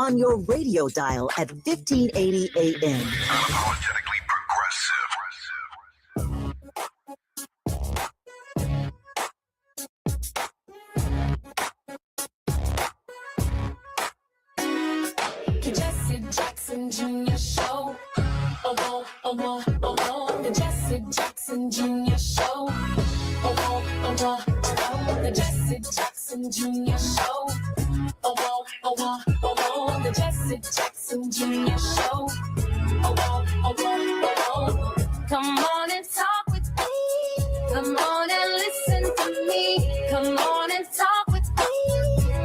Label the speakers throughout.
Speaker 1: on your radio dial at 1580 AM.
Speaker 2: Unapologetically progressive.
Speaker 3: The Jesse Jackson Jr. Show. The Jesse Jackson Jr. Show. The Jesse Jackson Jr. Show. The Jesse Jackson Jr. Show. Come on and talk with me. Come on and listen to me. Come on and talk with me.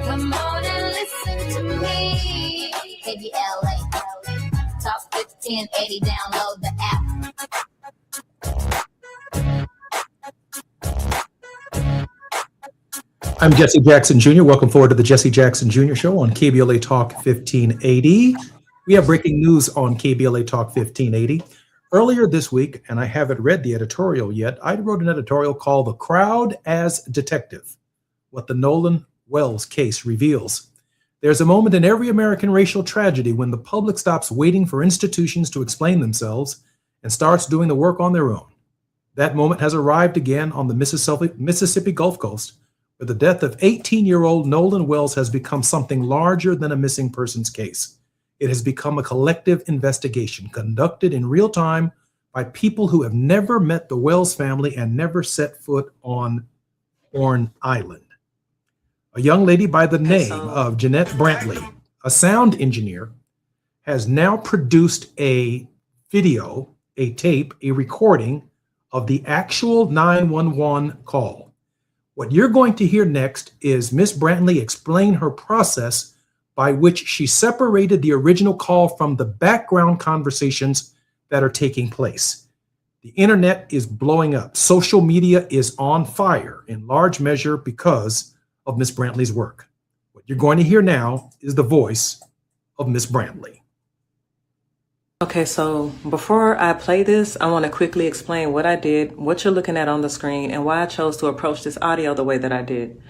Speaker 3: Come on and listen to me. KBLA, Talk 1580, download the app.
Speaker 4: I'm Jesse Jackson Jr. Welcome forward to the Jesse Jackson Jr. Show on KBLA Talk 1580. We have breaking news on KBLA Talk 1580. Earlier this week, and I haven't read the editorial yet, I wrote an editorial called The Crowd as Detective, what the Nolan Wells case reveals. There's a moment in every American racial tragedy when the public stops waiting for institutions to explain themselves and starts doing the work on their own. That moment has arrived again on the Mississippi Gulf Coast, where the death of 18-year-old Nolan Wells has become something larger than a missing persons case. It has become a collective investigation conducted in real time by people who have never met the Wells family and never set foot on Horn Island. A young lady by the name of Jeanette Brantley, a sound engineer, has now produced a video, a tape, a recording of the actual 911 call. What you're going to hear next is Miss Brantley explain her process by which she separated the original call from the background conversations that are taking place. The internet is blowing up. Social media is on fire in large measure because of Miss Brantley's work. What you're going to hear now is the voice of Miss Brantley.
Speaker 5: Okay, so before I play this, I want to quickly explain what I did, what you're looking at on the screen, and why I chose to approach this audio the way that I did.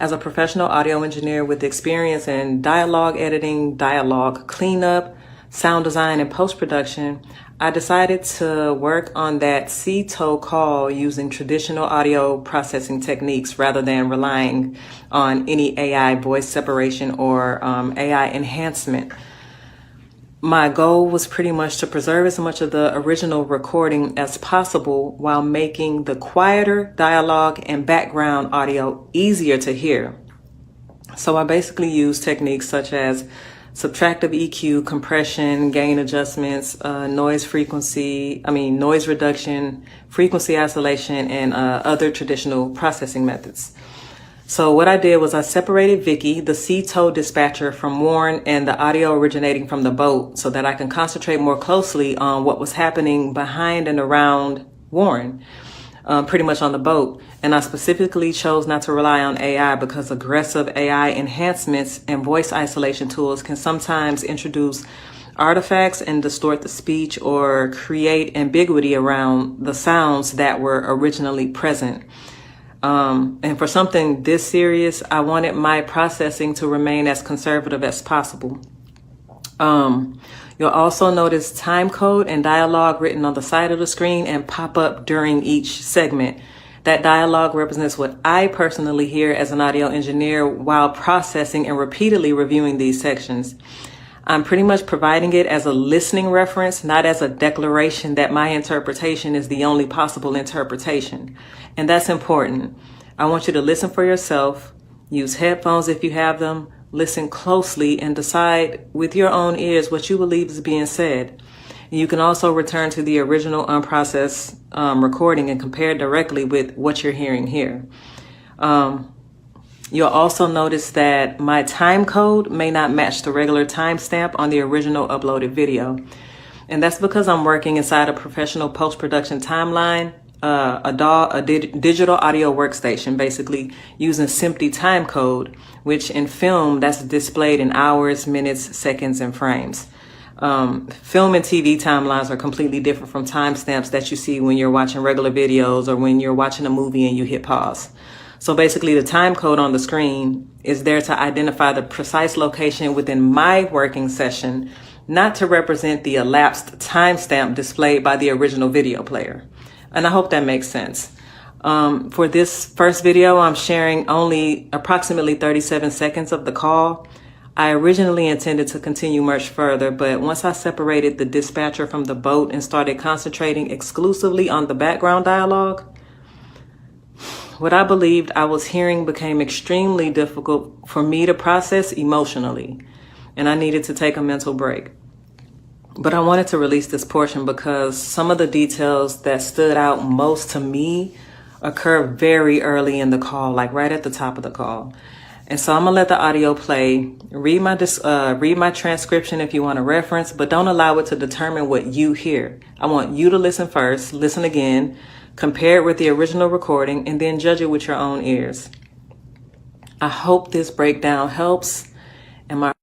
Speaker 5: As a professional audio engineer with experience in dialogue editing, dialogue cleanup, sound design, and post-production, I decided to work on that CTO call using traditional audio processing techniques rather than relying on any AI voice separation or AI enhancement. My goal was pretty much to preserve as much of the original recording as possible while making the quieter dialogue and background audio easier to hear. So I basically used techniques such as subtractive EQ, compression, gain adjustments, noise reduction, frequency isolation, and other traditional processing methods. So what I did was I separated Vicky, the CTO dispatcher, from Warren and the audio originating from the boat so that I can concentrate more closely on what was happening behind and around Warren, pretty much on the boat. And I specifically chose not to rely on AI because aggressive AI enhancements and voice isolation tools can sometimes introduce artifacts and distort the speech or create ambiguity around the sounds that were originally present. And for something this serious, I wanted my processing to remain as conservative as possible. You'll also notice time code and dialogue written on the side of the screen and pop up during each segment. That dialogue represents what I personally hear as an audio engineer while processing and repeatedly reviewing these sections. I'm pretty much providing it as a listening reference, not as a declaration that my interpretation is the only possible interpretation. And that's important. I want you to listen for yourself, use headphones if you have them, listen closely, and decide with your own ears what you believe is being said. You can also return to the original unprocessed recording and compare directly with what you're hearing here. You'll also notice that my time code may not match the regular timestamp on the original uploaded video. And that's because I'm working inside a professional post-production timeline, a digital audio workstation, basically using SMPTE time code, which in film, that's displayed in hours, minutes, seconds, and frames. Film and TV timelines are completely different from timestamps that you see when you're watching regular videos or when you're watching a movie and you hit pause. So basically the time code on the screen is there to identify the precise location within my working session, not to represent the elapsed timestamp displayed by the original video player. And I hope that makes sense. For this first video, I'm sharing only approximately 37 seconds of the call. I originally intended to continue much further, but once I separated the dispatcher from the boat and started concentrating exclusively on the background dialogue, what I believed I was hearing became extremely difficult for me to process emotionally, and I needed to take a mental break. But I wanted to release this portion because some of the details that stood out most to me occur very early in the call, like right at the top of the call. And so I'm gonna let the audio play, read my transcription if you want to reference, but don't allow it to determine what you hear. I want you to listen first, listen again, compare it with the original recording, and then judge it with your own ears. I hope this breakdown helps. And my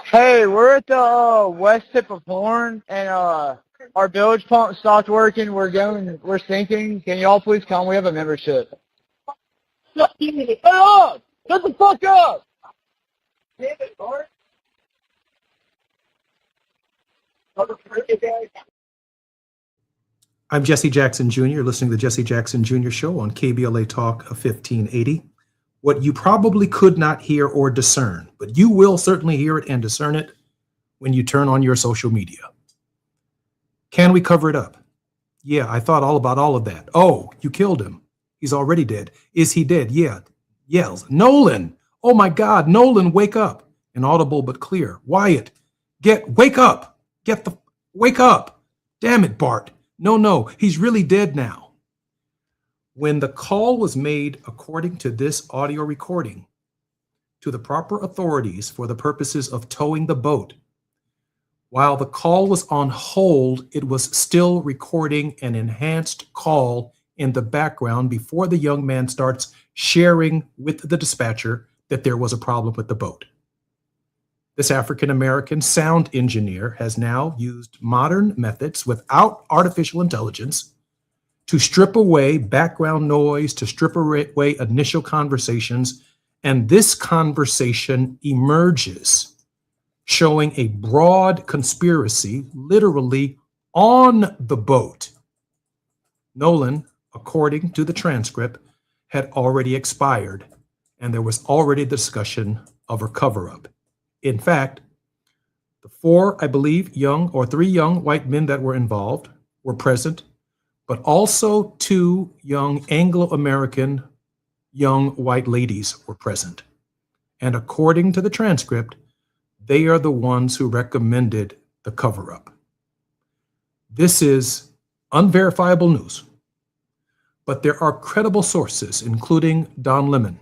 Speaker 6: Hey, we're at the west tip of Horn, and our bilge pump stopped working. We're sinking. Can y'all please come? We have a membership. Shut up! Shut the fuck up!
Speaker 4: I'm Jesse Jackson Jr. You're listening to the Jesse Jackson Jr. Show on KBLA Talk of 1580. What you probably could not hear or discern, but you will certainly hear it and discern it when you turn on your social media. Can we cover it up? Yeah, I thought all about all of that. Oh, you killed him. He's already dead. Is he dead? Yeah. Yells. Nolan. Oh my God. Nolan, wake up. Inaudible but clear. Wyatt, wake up. Wake up. Damn it, Bart. No, he's really dead now. When the call was made, according to this audio recording, to the proper authorities for the purposes of towing the boat, while the call was on hold, it was still recording an enhanced call in the background before the young man starts sharing with the dispatcher that there was a problem with the boat. This African-American sound engineer has now used modern methods without artificial intelligence to strip away background noise, to strip away initial conversations, and this conversation emerges, showing a broad conspiracy literally on the boat. Nolan, according to the transcript, had already expired, and there was already discussion of a cover-up. In fact, the three young white men that were involved were present, but also two young Anglo-American young white ladies were present. And according to the transcript, they are the ones who recommended the cover-up. This is unverifiable news, but there are credible sources, including Don Lemon,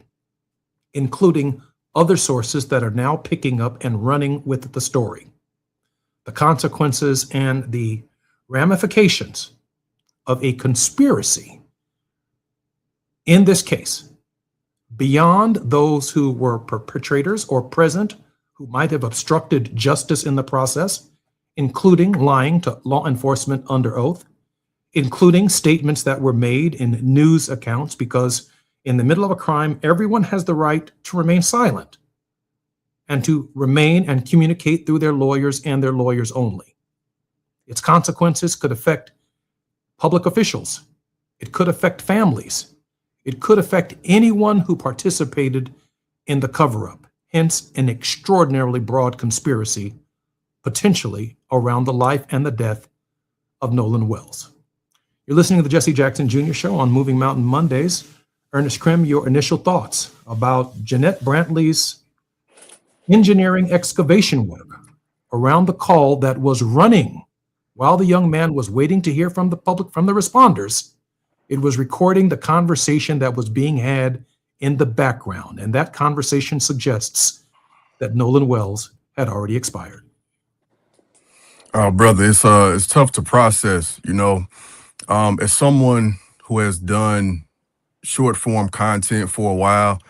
Speaker 4: including other sources that are now picking up and running with the story. The consequences and the ramifications of a conspiracy in this case, beyond those who were perpetrators or present, who might have obstructed justice in the process, including lying to law enforcement under oath, including statements that were made in news accounts, because in the middle of a crime, everyone has the right to remain silent and to remain and communicate through their lawyers and their lawyers only. Its consequences could affect public officials. It could affect families. It could affect anyone who participated in the cover-up, hence an extraordinarily broad conspiracy, potentially around the life and the death of Nolan Wells. You're listening to the Jesse Jackson Jr. Show on Moving Mountain Mondays. Ernest Krim, your initial thoughts about Jeanette Brantley's engineering excavation work around the call that was running while the young man was waiting to hear from the public, from the responders. It was recording the conversation that was being had in the background, and that conversation suggests that Nolan Wells had already expired.
Speaker 7: Brother, it's tough to process, as someone who has done short form content for a while,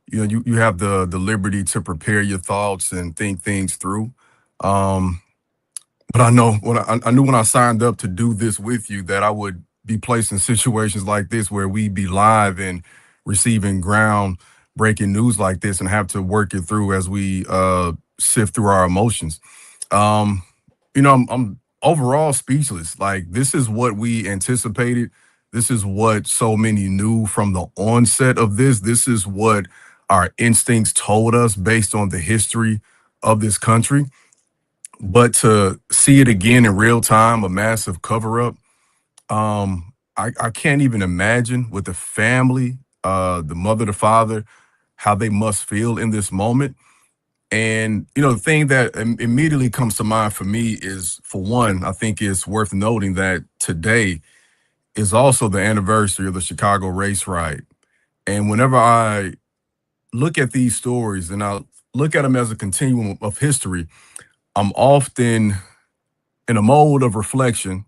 Speaker 7: you have the liberty to prepare your thoughts and think things through. But I know I knew when I signed up to do this with you that I would be placed in situations like this where we be live and receiving ground breaking news like this and have to work it through as we sift through our emotions. I'm overall speechless. Like, this is what we anticipated. This is what so many knew from the onset of this. This is what our instincts told us based on the history of this country. But to see it again in real time, a massive cover-up, I can't even imagine with the family, the mother, the father, how they must feel in this moment. And, the thing that immediately comes to mind for me is, for one, I think it's worth noting that today is also the anniversary of the Chicago race riot. And whenever I look at these stories and I look at them as a continuum of history, I'm often in a mode of reflection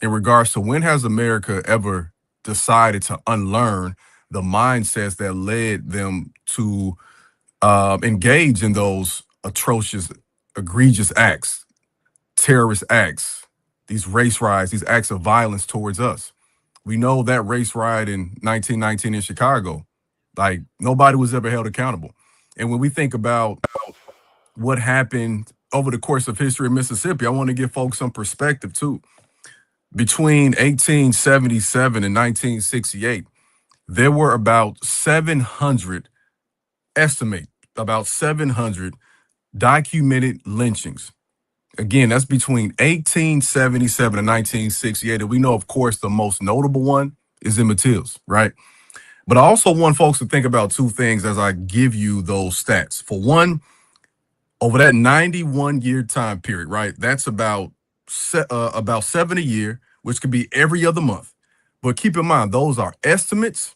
Speaker 7: in regards to when has America ever decided to unlearn the mindsets that led them to engage in those atrocious, egregious acts, terrorist acts, these race riots, these acts of violence towards us. We know that race riot in 1919 in Chicago, like nobody was ever held accountable. And when we think about what happened over the course of history in Mississippi, I want to give folks some perspective too. Between 1877 and 1968, there were about 700, estimate about 700 documented lynchings. Again, that's between 1877 and 1968. And we know, of course, the most notable one is Emmett Till's, right? But I also want folks to think about two things as I give you those stats. For one, over that 91-year time period, right? That's about 7 a year, which could be every other month. But keep in mind, those are estimates,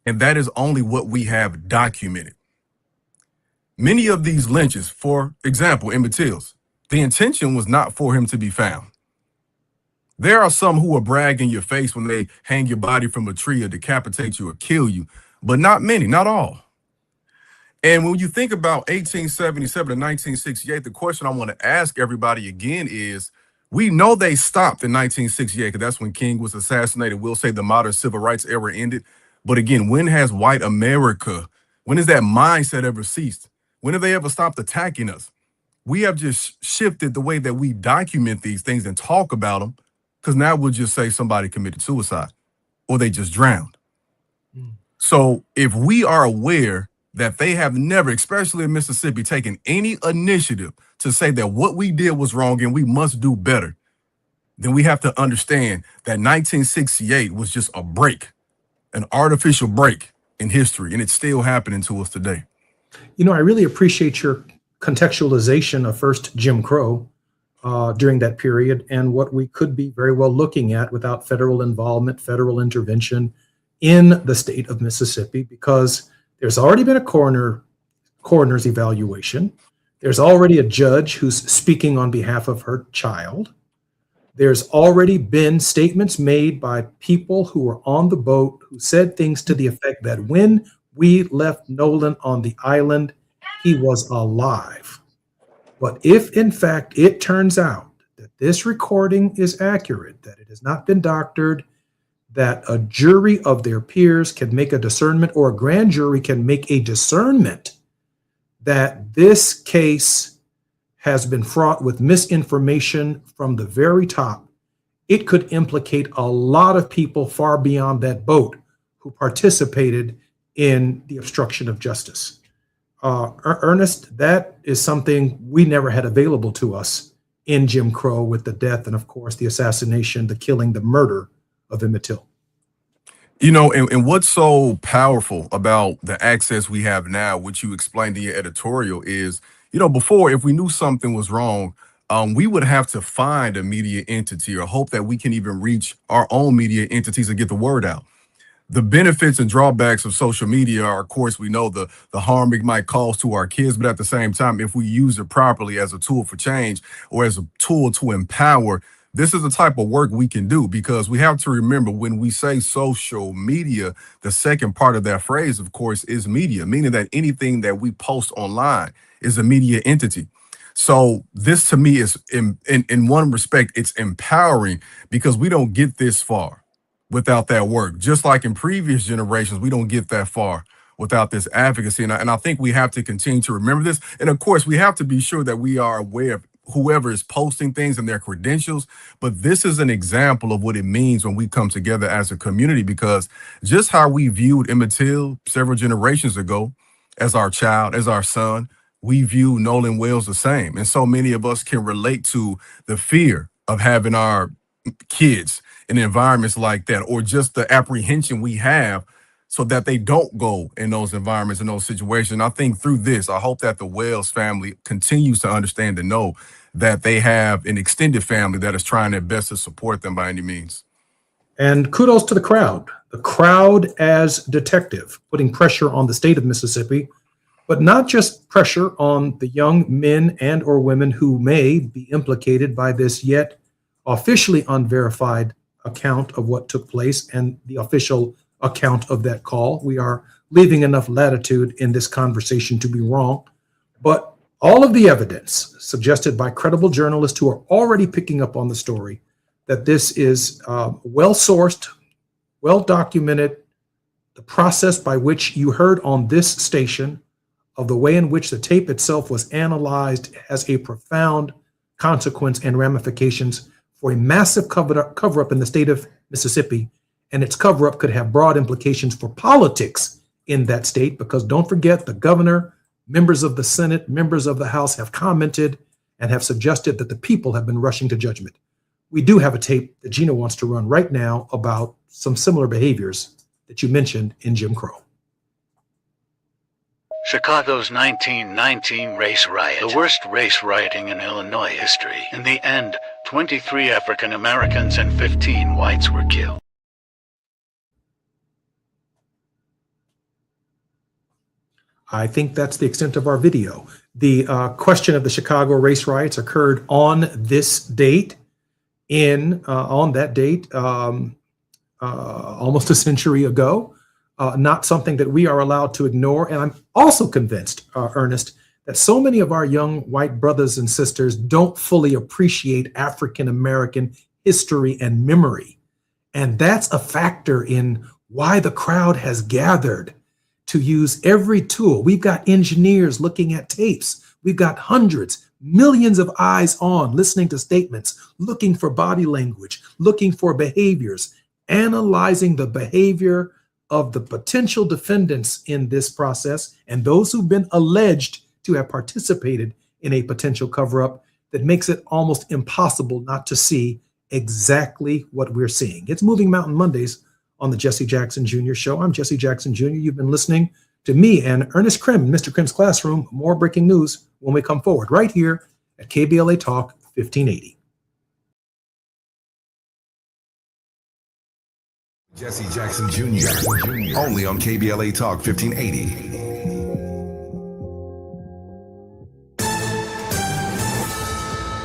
Speaker 7: and that is only what we have documented. Many of these lynches, for example, Emmett Till's, the intention was not for him to be found. There are some who will brag in your face when they hang your body from a tree or decapitate you or kill you, but not many, not all. And when you think about 1877 to 1968, the question I want to ask everybody again is, we know they stopped in 1968 because that's when King was assassinated. We'll say the modern civil rights era ended. But again, when has white America, when has that mindset ever ceased? When have they ever stopped attacking us? We have just shifted the way that we document these things and talk about them, because now we'll just say somebody committed suicide or they just drowned. So if we are aware that they have never, especially in Mississippi, taken any initiative to say that what we did was wrong and we must do better, then we have to understand that 1968 was just a break, an artificial break in history, and it's still happening to us today.
Speaker 4: You know, I really appreciate your contextualization of first Jim Crow during that period and what we could be very well looking at without federal involvement, federal intervention in the state of Mississippi, because there's already been a coroner's evaluation. There's already a judge who's speaking on behalf of her child. There's already been statements made by people who were on the boat who said things to the effect that when we left Nolan on the island, he was alive. But if in fact it turns out that this recording is accurate, that it has not been doctored, that a jury of their peers can make a discernment, or a grand jury can make a discernment that this case has been fraught with misinformation from the very top, it could implicate a lot of people far beyond that boat who participated in the obstruction of justice. Ernest, that is something we never had available to us in Jim Crow, with the death and, of course, the assassination, the killing, the murder of Emmett Till.
Speaker 7: You know, and what's so powerful about the access we have now, which you explained in your editorial, is, you know, before, if we knew something was wrong, we would have to find a media entity or hope that we can even reach our own media entities and get the word out. The benefits and drawbacks of social media are, of course, we know the harm it might cause to our kids, but at the same time, if we use it properly as a tool for change or as a tool to empower, this is the type of work we can do, because we have to remember, when we say social media, the second part of that phrase, of course, is media, meaning that anything that we post online is a media entity. So this, to me, is in one respect, it's empowering, because we don't get this far without that work. Just like in previous generations, we don't get that far without this advocacy. And I think we have to continue to remember this. And of course, we have to be sure that we are aware of whoever is posting things and their credentials. But this is an example of what it means when we come together as a community, because just how we viewed Emmett Till several generations ago as our child, as our son, we view Nolan Wells the same. And so many of us can relate to the fear of having our kids in environments like that, or just the apprehension we have so that they don't go in those environments, in those situations. I think through this, I hope that the Wells family continues to understand and know that they have an extended family that is trying their best to support them by any means.
Speaker 4: And kudos to the crowd as detective, putting pressure on the state of Mississippi but not just pressure on the young men and or women who may be implicated by this yet officially unverified account of what took place and the official account of that call. We are leaving enough latitude in this conversation to be wrong, but all of the evidence suggested by credible journalists who are already picking up on the story that this is well-sourced, well-documented, the process by which you heard on this station of the way in which the tape itself was analyzed has a profound consequence and ramifications for a massive cover-up in the state of Mississippi, and its cover-up could have broad implications for politics in that state, because don't forget, the governor, members of the Senate, members of the House have commented and have suggested that the people have been rushing to judgment. We do have a tape that Gina wants to run right now about some similar behaviors that you mentioned in Jim Crow.
Speaker 8: Chicago's 1919 race riot, the worst race rioting in Illinois history. In the end, 23 African Americans and 15 whites were killed.
Speaker 4: I think that's the extent of our video. The question of the Chicago race riots occurred on this date, almost a century ago. Not something that we are allowed to ignore. And I'm also convinced, Ernest, that so many of our young white brothers and sisters don't fully appreciate African-American history and memory. And that's a factor in why the crowd has gathered to use every tool. We've got engineers looking at tapes. We've got hundreds, millions of eyes on, listening to statements, looking for body language, looking for behaviors, analyzing the behavior of the potential defendants in this process and those who've been alleged to have participated in a potential cover-up that makes it almost impossible not to see exactly what we're seeing. It's Moving Mountain Mondays on the Jesse Jackson Jr. Show. I'm Jesse Jackson Jr. You've been listening to me and Ernest Krim in Mr. Krim's Classroom. More breaking news when we come forward right here at KBLA Talk 1580.
Speaker 2: Jesse Jackson Jr. Only on KBLA Talk 1580.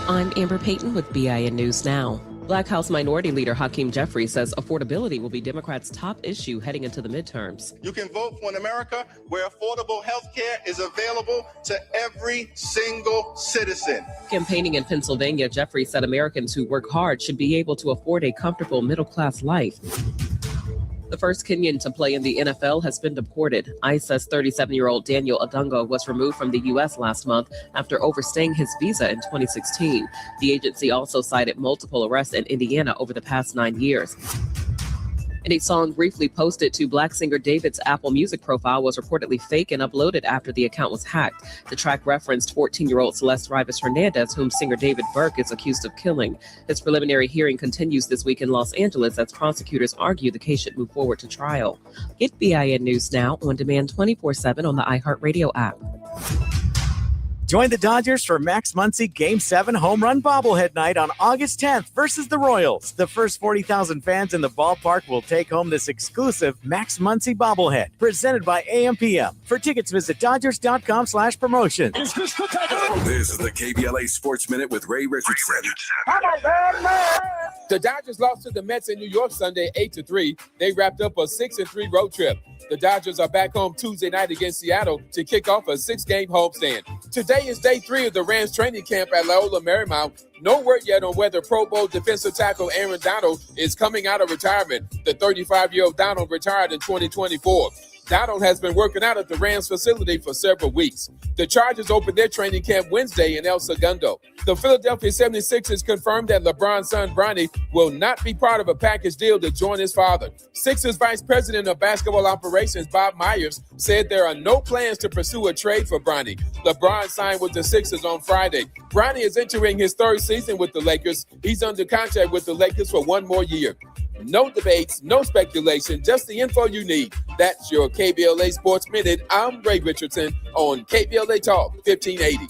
Speaker 9: I'm Amber Payton with BIN News Now. Black House Minority Leader Hakeem Jeffries says affordability will be Democrats' top issue heading into the midterms.
Speaker 10: You can vote for an America where affordable health care is available to every single citizen.
Speaker 9: Campaigning in Pennsylvania, Jeffries said Americans who work hard should be able to afford a comfortable middle-class life. The first Kenyan to play in the NFL has been deported. ICE says 37-year-old Daniel Adunga was removed from the U.S. last month after overstaying his visa in 2016. The agency also cited multiple arrests in Indiana over the past 9 years. And a song briefly posted to Black singer David's Apple Music profile was reportedly fake and uploaded after the account was hacked. The track referenced 14-year-old Celeste Rivas Hernandez, whom singer David Burke is accused of killing. His preliminary hearing continues this week in Los Angeles as prosecutors argue the case should move forward to trial. Get BIN News Now on demand 24/7 on the iHeartRadio app.
Speaker 11: Join the Dodgers for Max Muncy Game 7 Home Run Bobblehead Night on August 10th versus the Royals. The first 40,000 fans in the ballpark will take home this exclusive Max Muncy Bobblehead presented by AM/PM. For tickets, visit Dodgers.com/promotions.
Speaker 2: This is the KBLA Sports Minute with Ray Richardson.
Speaker 12: The Dodgers lost to the Mets in New York Sunday 8-3. They wrapped up a 6-3 road trip. The Dodgers are back home Tuesday night against Seattle to kick off a 6-game homestand. Today is day 3 of the Rams training camp at Loyola Marymount. No word yet on whether Pro Bowl defensive tackle Aaron Donald is coming out of retirement. The 35-year-old Donald retired in 2024. Donald has been working out at the Rams facility for several weeks. The Chargers opened their training camp Wednesday in El Segundo. The Philadelphia 76ers confirmed that LeBron's son Bronny will not be part of a package deal to join his father. Sixers Vice President of Basketball Operations Bob Myers said there are no plans to pursue a trade for Bronny. LeBron signed with the Sixers on Friday. Bronny is entering his third season with the Lakers. He's under contract with the Lakers for 1 more year. No debates, no speculation, just the info you need. That's your KBLA Sports Minute. I'm Ray Richardson on KBLA Talk 1580.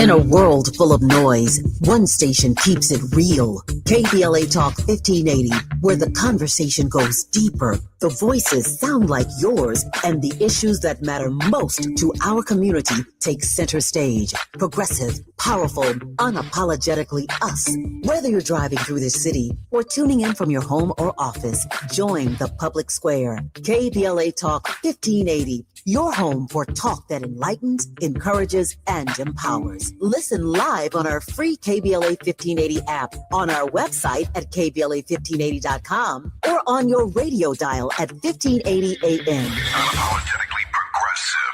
Speaker 1: In a world full of noise, one station keeps it real. KBLA Talk 1580, where the conversation goes deeper, The voices sound like yours, and the issues that matter most to our community take center stage. Progressive, powerful, unapologetically us. Whether you're driving through the city or tuning in from your home or office, join the public square. KBLA Talk 1580, your home for talk that enlightens, encourages, and empowers. Listen live on our free KBLA 1580 app, on our website at KBLA1580.com, or on your radio dial at 1580 AM.
Speaker 2: Unapologetically progressive.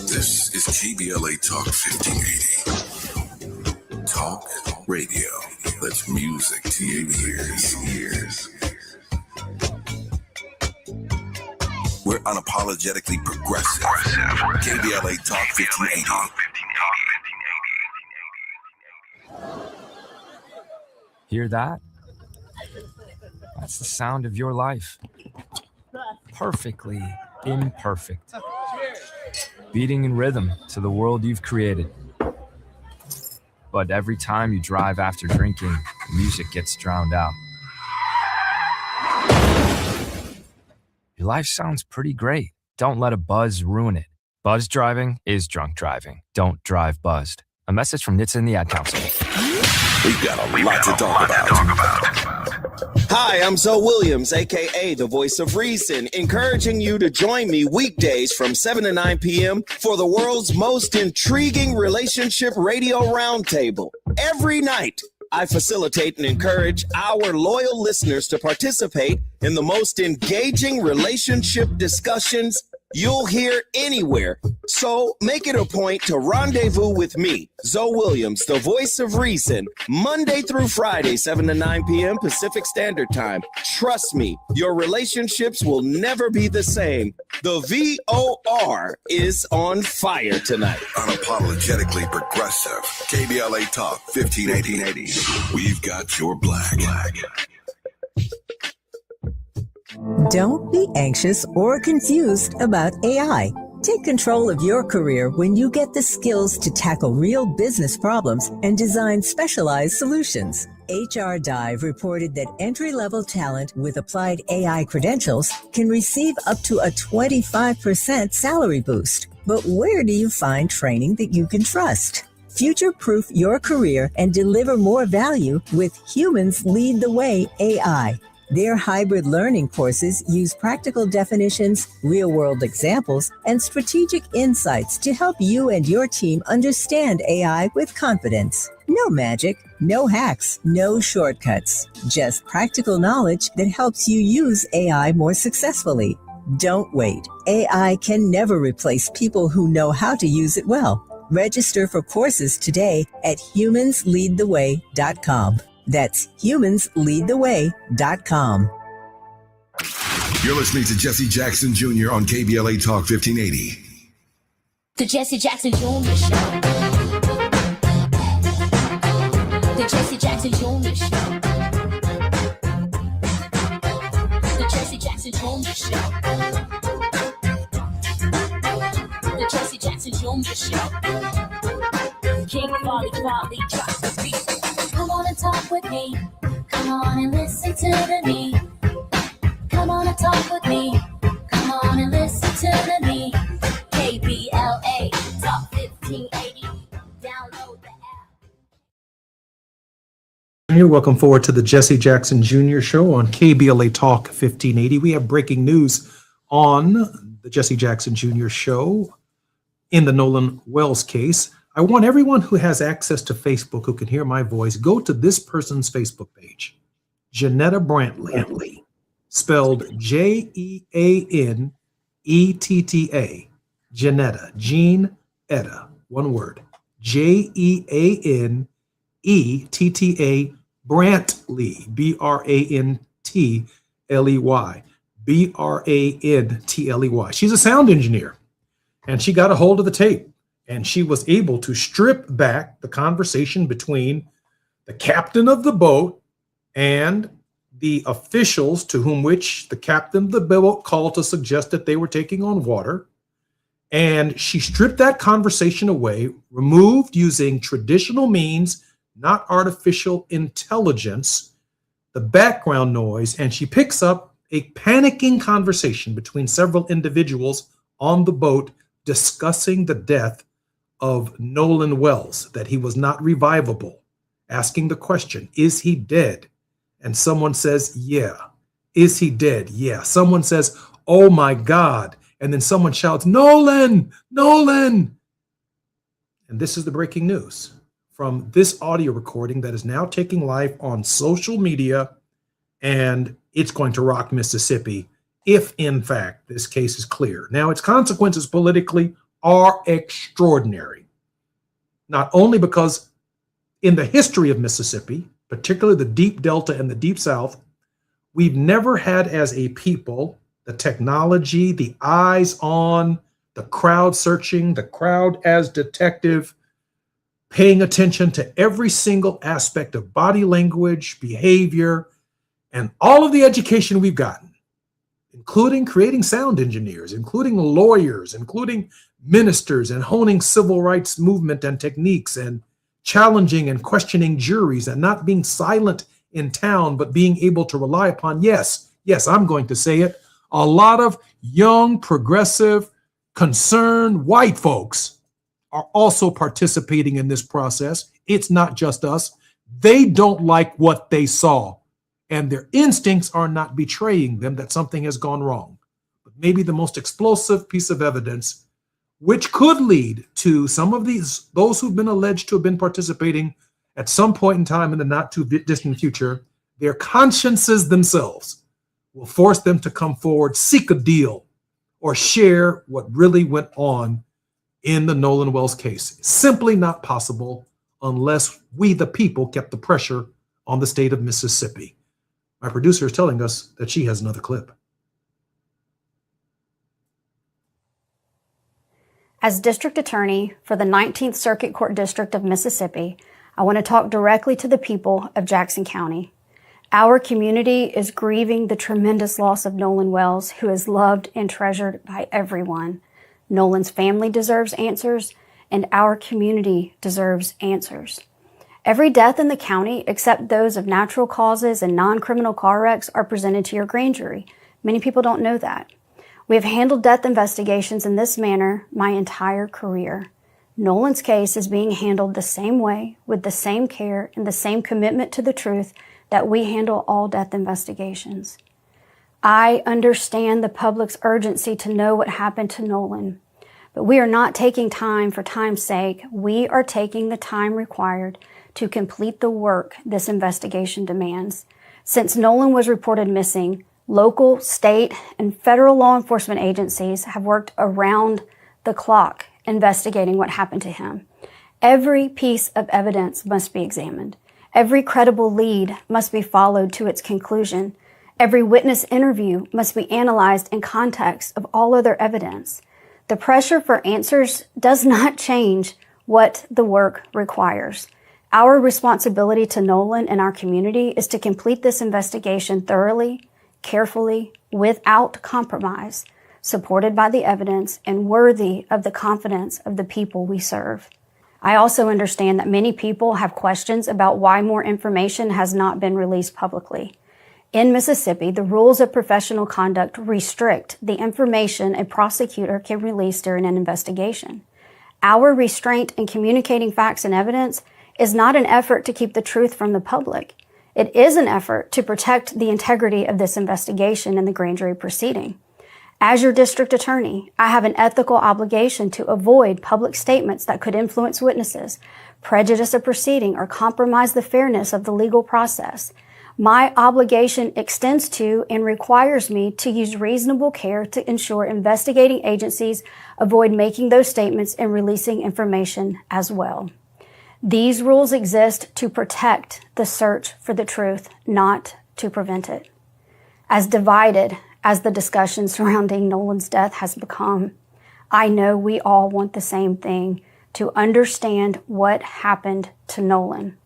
Speaker 2: This is KBLA Talk 1580. Talk radio. That's music to your ears. We're unapologetically progressive. KBLA Talk 1580.
Speaker 13: Hear that? That's the sound of your life. Perfectly imperfect. Beating in rhythm to the world you've created. But every time you drive after drinking, music gets drowned out. Your life sounds pretty great. Don't let a buzz ruin it. Buzz driving is drunk driving. Don't drive buzzed. A message from NHTSA and the Ad Council.
Speaker 14: We've got a lot to talk about. Hi, I'm Zoe Williams, a.k.a. the Voice of Reason, encouraging you to join me weekdays from 7 to 9 p.m. for the world's most intriguing relationship radio roundtable. Every night, I facilitate and encourage our loyal listeners to participate in the most engaging relationship discussions you'll hear anywhere. So make it a point to rendezvous with me, Zoe Williams, the Voice of Reason, Monday through Friday, 7 to 9 p.m. Pacific Standard Time. Trust me, your relationships will never be the same. The VOR is on fire tonight.
Speaker 2: Unapologetically progressive. KBLA Talk 1580. We've got your black.
Speaker 15: Don't be anxious or confused about AI. Take control of your career when you get the skills to tackle real business problems and design specialized solutions. HR Dive reported that entry-level talent with applied AI credentials can receive up to a 25% salary boost. But where do you find training that you can trust? Future-proof your career and deliver more value with Humans Lead the Way AI. Their hybrid learning courses use practical definitions, real-world examples, and strategic insights to help you and your team understand AI with confidence. No magic, no hacks, no shortcuts. Just practical knowledge that helps you use AI more successfully. Don't wait. AI can never replace people who know how to use it well. Register for courses today at humansleadtheway.com. That's humansleadtheway.com.
Speaker 2: You're listening to Jesse Jackson Jr. on KBLA Talk 1580.
Speaker 3: The Jesse Jackson Jr. Show. The Jesse Jackson Jr. Show. The Jesse Jackson Jr. Show. The Jesse Jackson Jr. Show. King Folly drops the beat. Come on and talk with me. Come on and listen to the me. Come on and talk with me. Come on and listen to the me. KBLA Talk 1580. Download the app.
Speaker 4: You're welcome forward to the Jesse Jackson Jr. Show on KBLA Talk 1580. We have breaking news on the Jesse Jackson Jr. Show in the Nolan Wells case. I want everyone who has access to Facebook who can hear my voice, go to this person's Facebook page, Janetta Brantley, spelled Jeanetta, Janetta, Jean Etta, one word, Jeanetta, Brantley, Brantley. She's a sound engineer, and she got a hold of the tape. And she was able to strip back the conversation between the captain of the boat and the officials to whom which the captain of the boat called to suggest that they were taking on water. And she stripped that conversation away, removed using traditional means, not artificial intelligence, the background noise, and she picks up a panicking conversation between several individuals on the boat discussing the death of Nolan Wells, that he was not revivable, asking the question, is he dead? And someone says, yeah. Is he dead? Yeah. Someone says, oh my God. And then someone shouts, Nolan, Nolan. And this is the breaking news from this audio recording that is now taking life on social media, and it's going to rock Mississippi if, in fact, this case is clear. Now, its consequences politically are extraordinary, not only because in the history of Mississippi, particularly the Deep Delta and the Deep South, we've never had as a people the technology, the eyes on, the crowd searching, the crowd as detective, paying attention to every single aspect of body language, behavior, and all of the education we've gotten, including creating sound engineers, including lawyers, including ministers, and honing civil rights movement and techniques, and challenging and questioning juries, and not being silent in town, but being able to rely upon, yes, I'm going to say it, a lot of young, progressive, concerned white folks are also participating in this process. It's not just us. They don't like what they saw, and their instincts are not betraying them that something has gone wrong. But maybe the most explosive piece of evidence, which could lead to some of those who've been alleged to have been participating at some point in time in the not too distant future, their consciences themselves will force them to come forward, seek a deal, or share what really went on in the Nolan Wells case. Simply not possible unless we, the people, kept the pressure on the state of Mississippi. My producer is telling us that she has another clip.
Speaker 16: As District Attorney for the 19th Circuit Court District of Mississippi, I want to talk directly to the people of Jackson County. Our community is grieving the tremendous loss of Nolan Wells, who is loved and treasured by everyone. Nolan's family deserves answers, and our community deserves answers. Every death in the county, except those of natural causes and non-criminal car wrecks, are presented to your grand jury. Many people don't know that. We have handled death investigations in this manner my entire career. Nolan's case is being handled the same way, with the same care and the same commitment to the truth that we handle all death investigations. I understand the public's urgency to know what happened to Nolan, but we are not taking time for time's sake. We are taking the time required to complete the work this investigation demands. Since Nolan was reported missing, local, state, and federal law enforcement agencies have worked around the clock investigating what happened to him. Every piece of evidence must be examined. Every credible lead must be followed to its conclusion. Every witness interview must be analyzed in context of all other evidence. The pressure for answers does not change what the work requires. Our responsibility to Nolan and our community is to complete this investigation thoroughly, carefully, without compromise, supported by the evidence and worthy of the confidence of the people we serve. I also understand that many people have questions about why more information has not been released publicly. In Mississippi, the rules of professional conduct restrict the information a prosecutor can release during an investigation. Our restraint in communicating facts and evidence is not an effort to keep the truth from the public. It is an effort to protect the integrity of this investigation and the grand jury proceeding. As your district attorney, I have an ethical obligation to avoid public statements that could influence witnesses, prejudice a proceeding, or compromise the fairness of the legal process. My obligation extends to and requires me to use reasonable care to ensure investigating agencies avoid making those statements and releasing information as well. These rules exist to protect the search for the truth, not to prevent it. As divided as the discussion surrounding Nolan's death has become, I know we all want the same thing, to understand what happened to Nolan.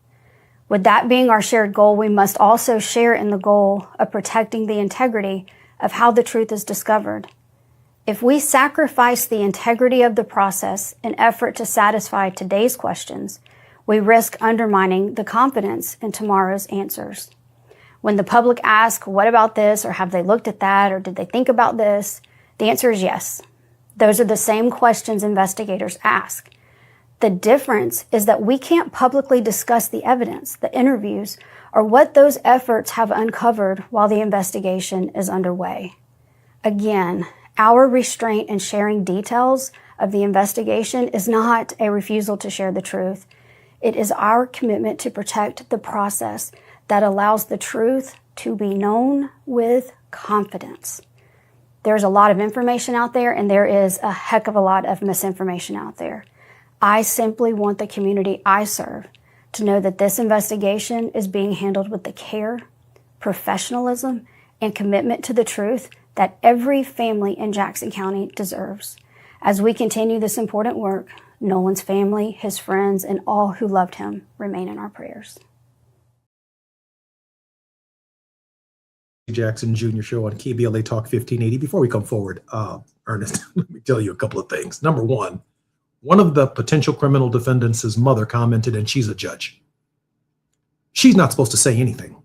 Speaker 16: With that being our shared goal, we must also share in the goal of protecting the integrity of how the truth is discovered. If we sacrifice the integrity of the process in effort to satisfy today's questions, we risk undermining the confidence in tomorrow's answers. When the public asks, what about this, or have they looked at that, or did they think about this? The answer is yes. Those are the same questions investigators ask. The difference is that we can't publicly discuss the evidence, the interviews, or what those efforts have uncovered while the investigation is underway. Again, our restraint in sharing details of the investigation is not a refusal to share the truth. It is our commitment to protect the process that allows the truth to be known with confidence. There's a lot of information out there, and there is a heck of a lot of misinformation out there. I simply want the community I serve to know that this investigation is being handled with the care, professionalism, and commitment to the truth that every family in Jackson County deserves. As we continue this important work, Nolan's family, his friends, and all who loved him remain in our prayers.
Speaker 4: Jackson Jr. Show on KBLA Talk 1580. Before we come forward, Ernest, let me tell you a couple of things. Number one of the potential criminal defendants' mother commented, and she's a judge. She's not supposed to say anything.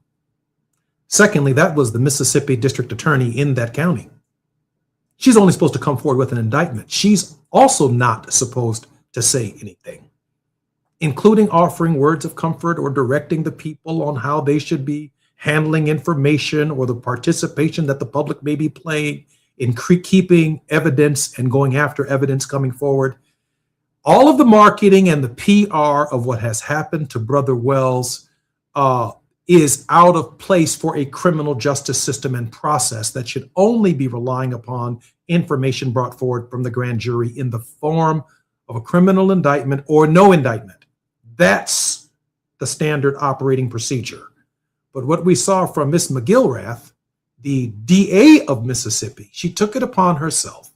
Speaker 4: Secondly, that was the Mississippi district attorney in that county. She's only supposed to come forward with an indictment. She's also not supposed to say anything, including offering words of comfort or directing the people on how they should be handling information or the participation that the public may be playing in keeping evidence and going after evidence coming forward. All of the marketing and the PR of what has happened to Brother Wells is out of place for a criminal justice system and process that should only be relying upon information brought forward from the grand jury in the form of a criminal indictment or no indictment. That's the standard operating procedure. But what we saw from Ms. McGilrath, the DA of Mississippi, she took it upon herself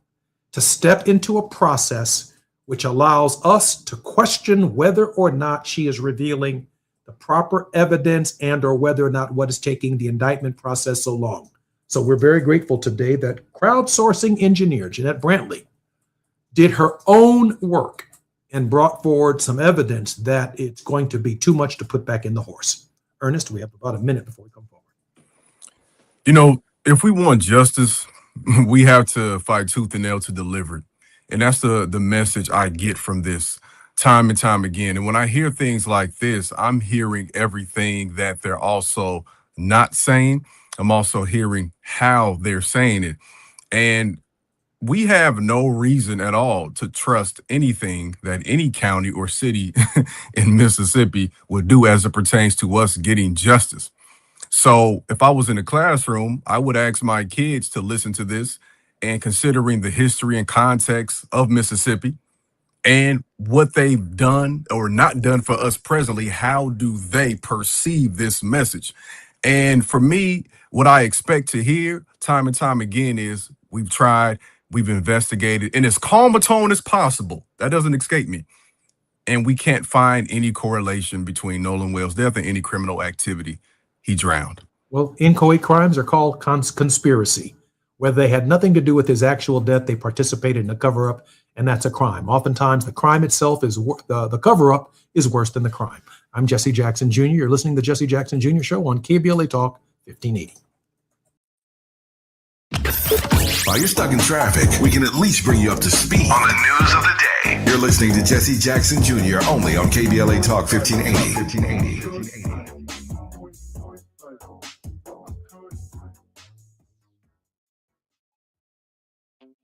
Speaker 4: to step into a process which allows us to question whether or not she is revealing the proper evidence and or whether or not what is taking the indictment process so long. So we're very grateful today that crowdsourcing engineer Jeanette Brantley did her own work and brought forward some evidence that it's going to be too much to put back in the horse. Ernest, we have about a minute before we come forward.
Speaker 7: You know, if we want justice, we have to fight tooth and nail to deliver it. And that's the message I get from this time and time again. And when I hear things like this, I'm hearing everything that they're also not saying. I'm also hearing how they're saying it. And we have no reason at all to trust anything that any county or city in Mississippi would do as it pertains to us getting justice. So if I was in a classroom, I would ask my kids to listen to this and considering the history and context of Mississippi and what they've done or not done for us presently, how do they perceive this message? And for me, what I expect to hear time and time again is we've tried, we've investigated in as calm a tone as possible. That doesn't escape me. And we can't find any correlation between Nolan Wells' death and any criminal activity. He drowned.
Speaker 4: Well, inchoate crimes are called conspiracy. Whether they had nothing to do with his actual death, they participated in a cover-up, and that's a crime. Oftentimes, the crime itself is the cover-up is worse than the crime. I'm Jesse Jackson Jr. You're listening to the Jesse Jackson Jr. Show on KBLA Talk 1580.
Speaker 2: While you're stuck in traffic, we can at least bring you up to speed on the news of the day. You're listening to Jesse Jackson Jr. only on KBLA Talk 1580.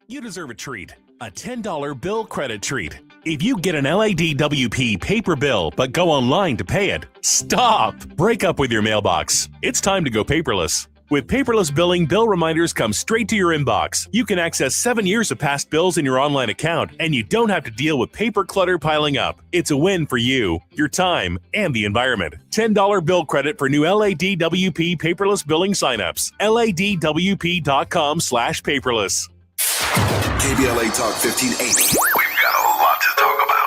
Speaker 17: You deserve a treat, a $10 bill credit treat. If you get an LADWP paper bill but go online to pay it, stop! Break up with your mailbox. It's time to go paperless. With paperless billing, bill reminders come straight to your inbox. You can access 7 years of past bills in your online account, and you don't have to deal with paper clutter piling up. It's a win for you, your time, and the environment. $10 bill credit for new LADWP paperless billing signups. LADWP.com/paperless.
Speaker 2: KBLA Talk 1580. We've got a lot to talk about.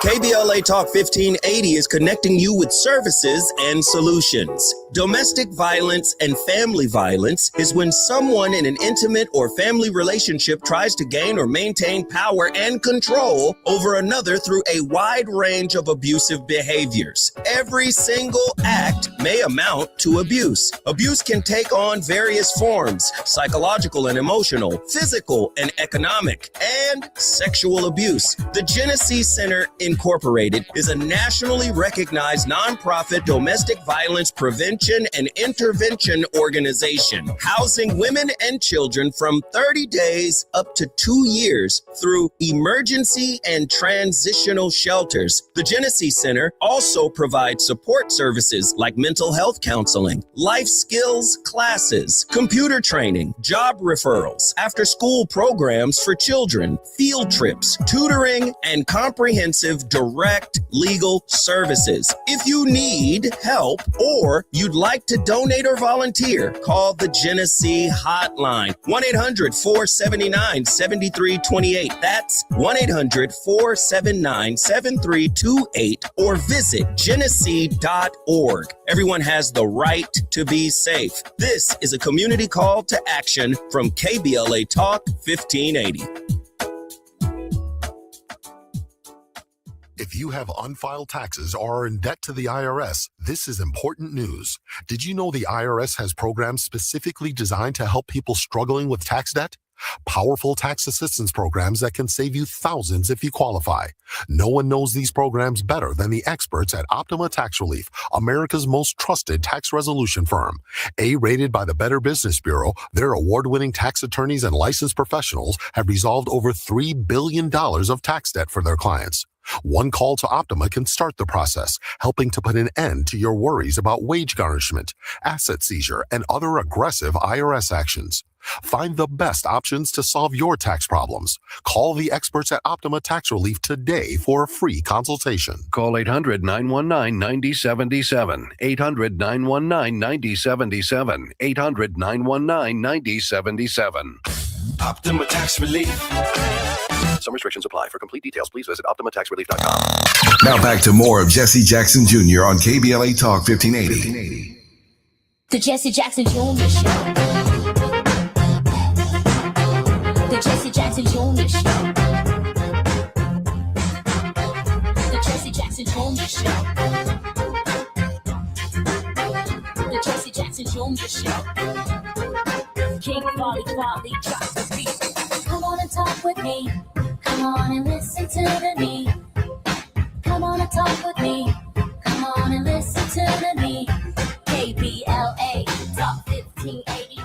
Speaker 14: KBLA Talk 1580 is connecting you with services and solutions. Domestic violence and family violence is when someone in an intimate or family relationship tries to gain or maintain power and control over another through a wide range of abusive behaviors. Every single act may amount to abuse. Abuse can take on various forms: psychological and emotional, physical and economic, and sexual abuse. The Genesee Center Incorporated is a nationally recognized nonprofit domestic violence prevention and intervention organization, housing women and children from 30 days up to 2 years through emergency and transitional shelters. The Genesee Center also provides support services like mental health counseling, life skills classes, computer training, job referrals, after-school programs for children, field trips, tutoring, and comprehensive direct legal services. If you need help or you'd like to donate or volunteer, call the Genesee Hotline, 1-800-479-7328. That's 1-800-479-7328, or visit genesee.org. Everyone has the right to be safe. This is a community call to action from KBLA Talk 1580.
Speaker 18: If you have unfiled taxes or are in debt to the IRS, this is important news. Did you know the IRS has programs specifically designed to help people struggling with tax debt? Powerful tax assistance programs that can save you thousands if you qualify. No one knows these programs better than the experts at Optima Tax Relief, America's most trusted tax resolution firm. A-rated by the Better Business Bureau, their award-winning tax attorneys and licensed professionals have resolved over $3 billion of tax debt for their clients. One call to Optima can start the process, helping to put an end to your worries about wage garnishment, asset seizure, and other aggressive IRS actions. Find the best options to solve your tax problems. Call the experts at Optima Tax Relief today for a free consultation.
Speaker 19: Call 800-919-9077. 800-919-9077. 800-919-9077.
Speaker 14: Optima Tax Relief.
Speaker 19: Some restrictions apply. For complete details, please visit OptimaTaxRelief.com.
Speaker 2: Now back to more of Jesse Jackson Jr. on KBLA Talk 1580.
Speaker 3: The Jesse Jackson Jr. Show. The Jesse Jackson Jr. Show. The Jesse Jackson Jr. Show. The Jesse Jackson Jr. Show. King Quality drops the beat. Come on and talk with me. Come on and listen to me. Come on and talk with me. Come on and listen to me. KBLA Talk 1580.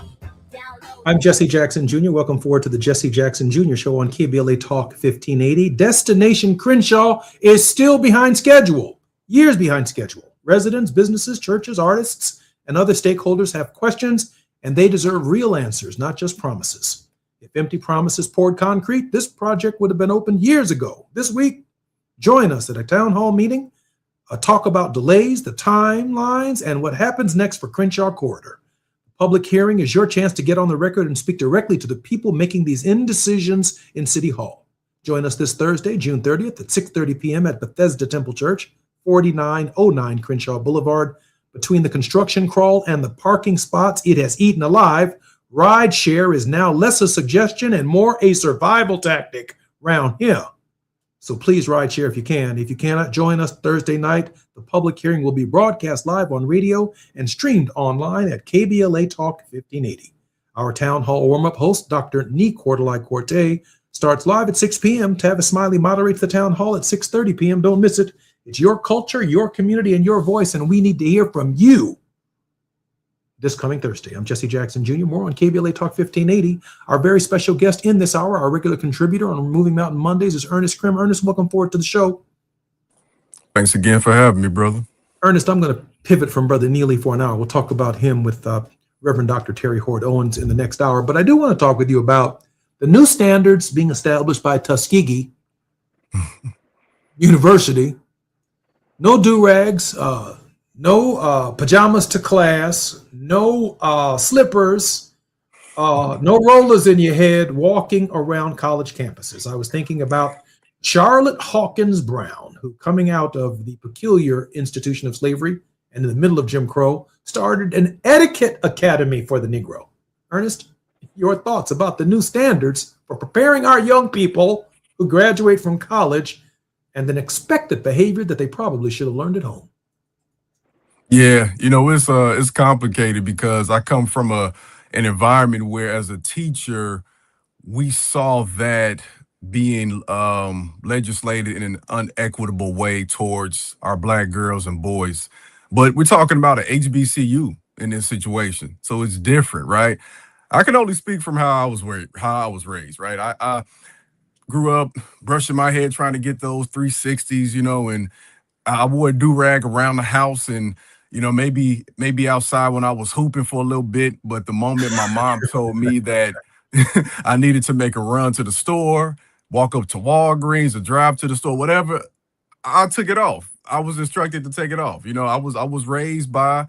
Speaker 4: I'm Jesse Jackson Jr. Welcome forward to the Jesse Jackson Jr. Show on KBLA Talk 1580. Destination Crenshaw is still behind schedule, years behind schedule. Residents, businesses, churches, artists, and other stakeholders have questions, and they deserve real answers, not just promises. If empty promises poured concrete, this project would have been opened years ago. This week, join us at a town hall meeting, a talk about delays, the timelines, and what happens next for Crenshaw Corridor. Public hearing is your chance to get on the record and speak directly to the people making these indecisions in City Hall. Join us this Thursday, June 30th at 6:30 p.m. at Bethesda Temple Church, 4909 Crenshaw Boulevard. Between the construction crawl and the parking spots it has eaten alive, rideshare is now less a suggestion and more a survival tactic round here. So please rideshare if you can. If you cannot join us Thursday night, the public hearing will be broadcast live on radio and streamed online at KBLA Talk 1580. Our town hall warm-up host, Dr. Nee Cordelai-Corte, starts live at 6 p.m. Tavis Smiley moderates the town hall at 6:30 p.m. Don't miss it. It's your culture, your community, and your voice, and we need to hear from you this coming Thursday. I'm Jesse Jackson Jr. More on KBLA Talk 1580. Our very special guest in this hour, our regular contributor on Moving Mountain Mondays, is Ernest Krim. Ernest, welcome forward to the show.
Speaker 7: Thanks again for having me, brother.
Speaker 4: Ernest, I'm going to pivot from Brother Neely for an hour. We'll talk about him with Reverend Dr. Terry Hord Owens in the next hour. But I do want to talk with you about the new standards being established by Tuskegee University. No do-rags, no pajamas to class, no slippers, no rollers in your head walking around college campuses. I was thinking about Charlotte Hawkins Brown, who coming out of the peculiar institution of slavery and in the middle of Jim Crow, started an etiquette academy for the Negro. Ernest, your thoughts about the new standards for preparing our young people who graduate from college and then expected behavior that they probably should have learned at home?
Speaker 7: Yeah, it's complicated because I come from an environment where, as a teacher, we saw that being legislated in an unequitable way towards our Black girls and boys. But we're talking about an HBCU in this situation, so it's different, right? I can only speak from how I was raised, right? I grew up brushing my head trying to get those 360s, and I wore a do-rag around the house, and maybe outside when I was hooping for a little bit. But the moment my mom told me that I needed to make a run to the store, walk up to Walgreens, or drive to the store, whatever, I took it off. I was instructed to take it off. I was raised by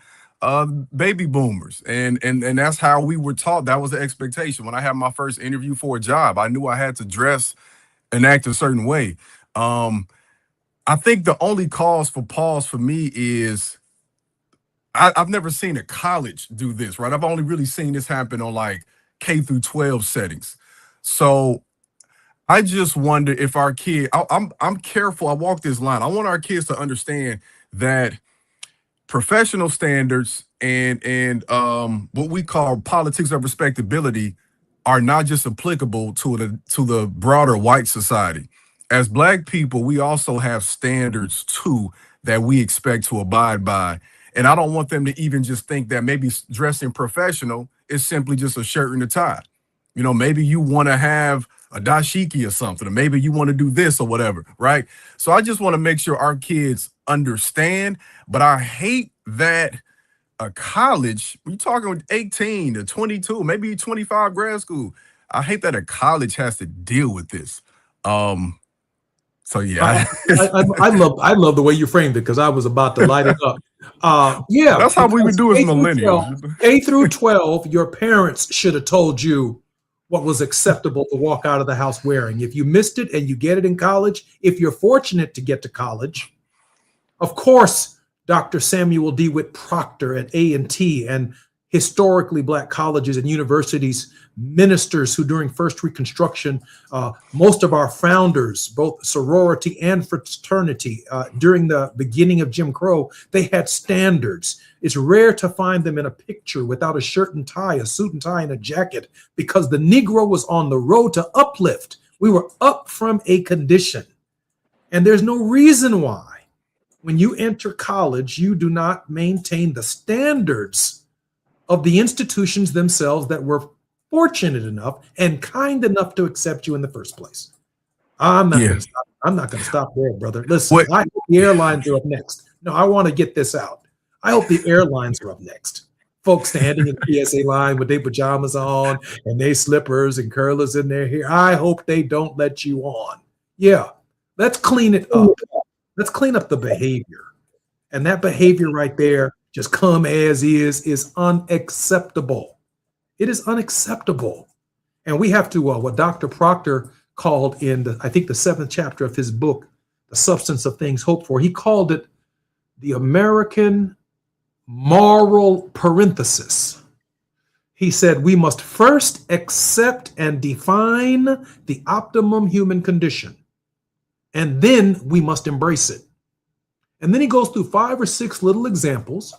Speaker 7: baby boomers, and that's how we were taught. That was the expectation. When I had my first interview for a job, I knew I had to dress and act a certain way. I think the only cause for pause for me is I've never seen a college do this, right? I've only really seen this happen on like K through 12 settings. So I just wonder if our kid, I'm careful. I walk this line. I want our kids to understand that professional standards and what we call politics of respectability are not just applicable to the broader white society. As Black people, we also have standards too that we expect to abide by. And I don't want them to even just think that maybe dressing professional is simply just a shirt and a tie. Maybe you want to have a dashiki or something, or maybe you want to do this or whatever, right? So I just want to make sure our kids understand. But I hate that a college, we're talking 18 to 22, maybe 25 grad school. I hate that a college has to deal with this. So yeah,
Speaker 4: I love the way you framed it, because I was about to light it up. Yeah,
Speaker 7: that's how we would do as millennials.
Speaker 4: K through 12, your parents should have told you what was acceptable to walk out of the house wearing. If you missed it and you get it in college, if you're fortunate to get to college, of course, Dr. Samuel DeWitt Proctor at A&T and historically Black colleges and universities, ministers who during First Reconstruction, most of our founders, both sorority and fraternity, during the beginning of Jim Crow, they had standards. It's rare to find them in a picture without a shirt and tie, a suit and tie, and a jacket, because the Negro was on the road to uplift. We were up from a condition. And there's no reason why, when you enter college, you do not maintain the standards of the institutions themselves that were fortunate enough and kind enough to accept you in the first place. I'm not going to stop there, brother. Listen, I hope the airlines are up next. No, I want to get this out. I hope the airlines are up next. Folks standing in the PSA line with their pajamas on and their slippers and curlers in their hair. I hope they don't let you on. Yeah, let's clean it up. Let's clean up the behavior. And that behavior right there, just come as is unacceptable. It is unacceptable. And we have to, what Dr. Proctor called in, I think the 7th chapter of his book, The Substance of Things Hoped For, he called it the American moral parenthesis. He said, we must first accept and define the optimum human condition, and then we must embrace it. And then he goes through 5 or 6 little examples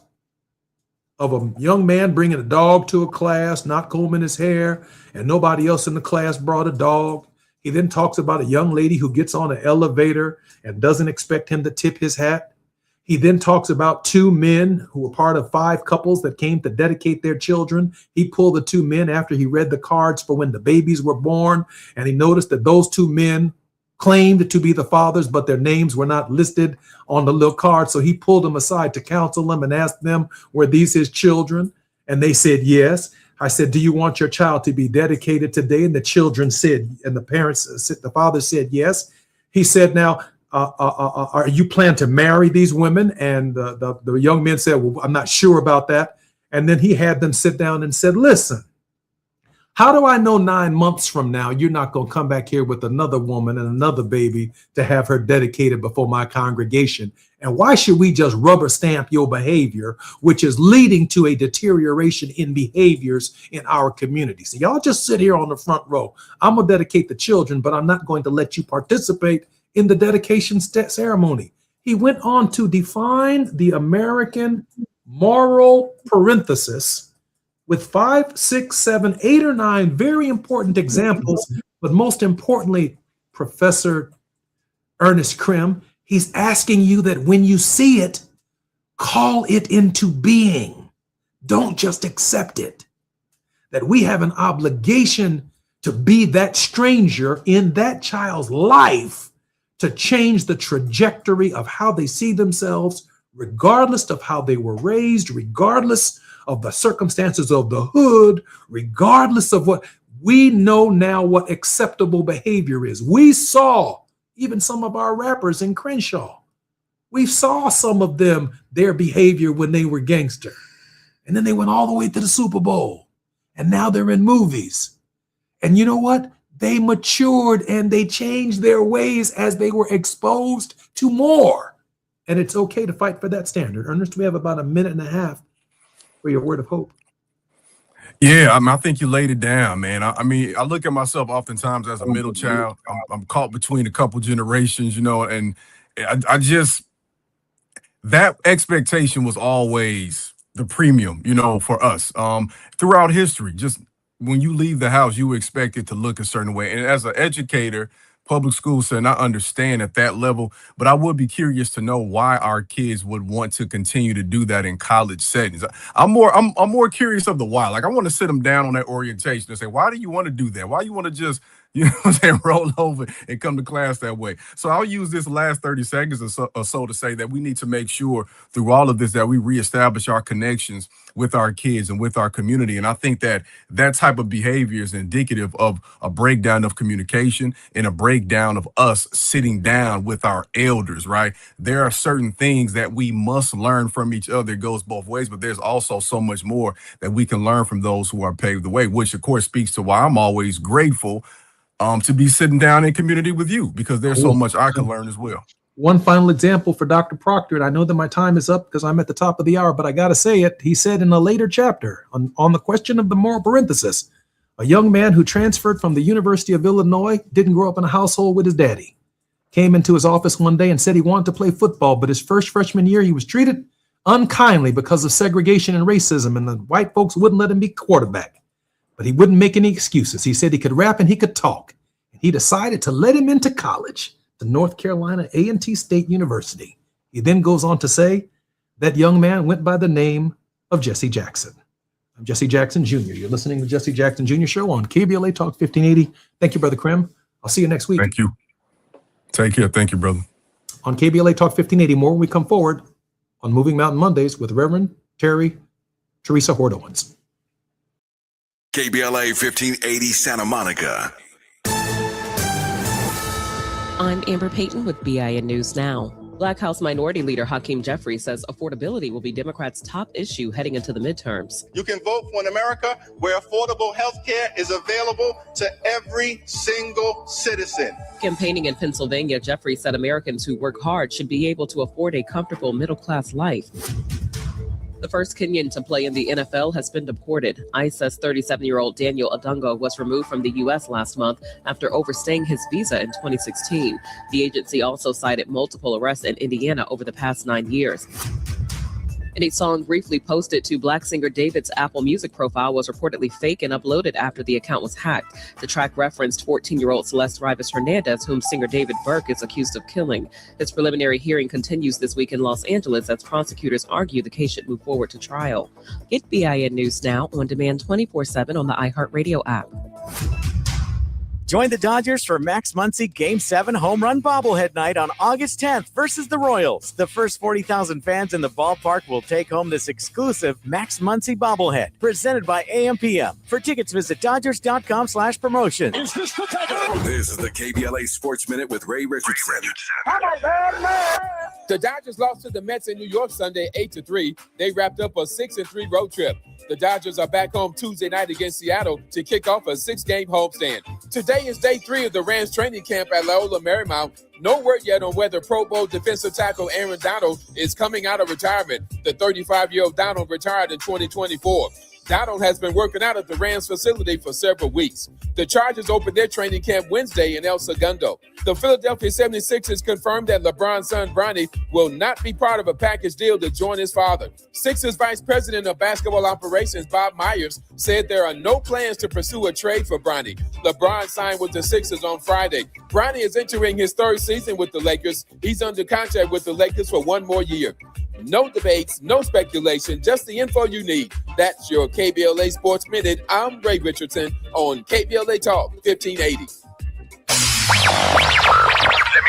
Speaker 4: of a young man bringing a dog to a class, not combing his hair, and nobody else in the class brought a dog. He then talks about a young lady who gets on an elevator and doesn't expect him to tip his hat. He then talks about 2 men who were part of 5 couples that came to dedicate their children. He pulled the 2 men after he read the cards for when the babies were born, and he noticed that those 2 men claimed to be the fathers, but their names were not listed on the little card. So he pulled them aside to counsel them and asked them, were these his children? And they said, yes. I said, do you want your child to be dedicated today? And the children said, and the parents said, the father said, yes. He said, now, are you plan to marry these women? And the young men said, well, I'm not sure about that. And then he had them sit down and said, listen, How do I know 9 months from now you're not going to come back here with another woman and another baby to have her dedicated before my congregation? And why should we just rubber stamp your behavior, which is leading to a deterioration in behaviors in our community? So y'all just sit here on the front row. I'm going to dedicate the children, but I'm not going to let you participate in the dedication ceremony. He went on to define the American moral parenthesis with 5, 6, 7, 8, or 9 very important examples, but most importantly, Professor Ernest Krim, he's asking you that when you see it, call it into being. Don't just accept it. That we have an obligation to be that stranger in that child's life to change the trajectory of how they see themselves, regardless of how they were raised, regardless of the circumstances of the hood, regardless of what we know now what acceptable behavior is. We saw even some of our rappers in Crenshaw. We saw some of them, their behavior when they were gangster. And then they went all the way to the Super Bowl. And now they're in movies. And you know what? They matured and they changed their ways as they were exposed to more. And it's okay to fight for that standard. Ernest, we have about a minute and a half for your word of hope.
Speaker 7: Yeah, I think you laid it down, man. I mean, I look at myself oftentimes as a middle child. I'm caught between a couple generations, and I just, that expectation was always the premium, for us. Throughout history, just when you leave the house, you expect it to look a certain way. And as an educator, public school setting, I understand at that level, but I would be curious to know why our kids would want to continue to do that in college settings. I'm more curious of the why. Like, I want to sit them down on that orientation and say, why do you want to do that? Why you want to just, roll over and come to class that way? So I'll use this last 30 seconds or so to say that we need to make sure through all of this that we reestablish our connections with our kids and with our community. And I think that that type of behavior is indicative of a breakdown of communication and a breakdown of us sitting down with our elders, right? There are certain things that we must learn from each other. It goes both ways, but there's also so much more that we can learn from those who are paved the way, which of course speaks to why I'm always grateful to be sitting down in community with you, because there's so much I can learn as well.
Speaker 4: One final example for Dr. Proctor, and I know that my time is up because I'm at the top of the hour, but I got to say it. He said in a later chapter on the question of the moral parenthesis, a young man who transferred from the University of Illinois, didn't grow up in a household with his daddy, came into his office one day and said he wanted to play football, but his first freshman year, he was treated unkindly because of segregation and racism, and the white folks wouldn't let him be quarterback. But he wouldn't make any excuses. He said he could rap and he could talk. And he decided to let him into college, to North Carolina A&T State University. He then goes on to say that young man went by the name of Jesse Jackson. I'm Jesse Jackson Jr. You're listening to Jesse Jackson Jr. Show on KBLA Talk 1580. Thank you, Brother Krim. I'll see you next week.
Speaker 7: Thank you. Take care. Thank you, brother.
Speaker 4: On KBLA Talk 1580, more when we come forward on Moving Mountain Mondays with Reverend Teresa Hort-Owens.
Speaker 2: KBLA 1580 Santa Monica.
Speaker 9: I'm Amber Payton with BIN News Now. Black House Minority Leader Hakeem Jeffries says affordability will be Democrats' top issue heading into the midterms.
Speaker 10: You can vote for an America where affordable health care is available to every single citizen.
Speaker 9: Campaigning in Pennsylvania, Jeffries said Americans who work hard should be able to afford a comfortable middle-class life. The first Kenyan to play in the NFL has been deported. ICE says 37-year-old Daniel Adungo was removed from the U.S. last month after overstaying his visa in 2016. The agency also cited multiple arrests in Indiana over the past 9 years. And a song briefly posted to Black singer David's Apple Music profile was reportedly fake and uploaded after the account was hacked. The track referenced 14-year-old Celeste Rivas Hernandez, whom singer David Burke is accused of killing. His preliminary hearing continues this week in Los Angeles as prosecutors argue the case should move forward to trial. Get BIN News Now on demand 24/7 on the iHeartRadio app.
Speaker 11: Join the Dodgers for Max Muncy Game 7 Home Run Bobblehead Night on August 10th versus the Royals. The first 40,000 fans in the ballpark will take home this exclusive Max Muncy Bobblehead, presented by AMPM. For tickets, visit Dodgers.com/promotion.
Speaker 2: This is the KBLA Sports Minute with Ray Richardson.
Speaker 12: The Dodgers lost to the Mets in New York Sunday 8-3. They wrapped up a 6-3 road trip. The Dodgers are back home Tuesday night against Seattle to kick off a 6-game homestand. Today is day 3 of the Rams training camp at Loyola Marymount. No word yet on whether Pro Bowl defensive tackle Aaron Donald is coming out of retirement. The 35-year-old Donald retired in 2024. Donald has been working out at the Rams facility for several weeks. The Chargers opened their training camp Wednesday in El Segundo. The Philadelphia 76ers confirmed that LeBron's son Bronny will not be part of a package deal to join his father. Sixers Vice President of Basketball Operations Bob Myers said there are no plans to pursue a trade for Bronny. LeBron signed with the Sixers on Friday. Bronny is entering his 3rd season with the Lakers. He's under contract with the Lakers for 1 more year. No debates, no speculation, just the info you need. That's your KBLA Sports Minute. I'm Ray Richardson on KBLA Talk 1580.
Speaker 20: Let me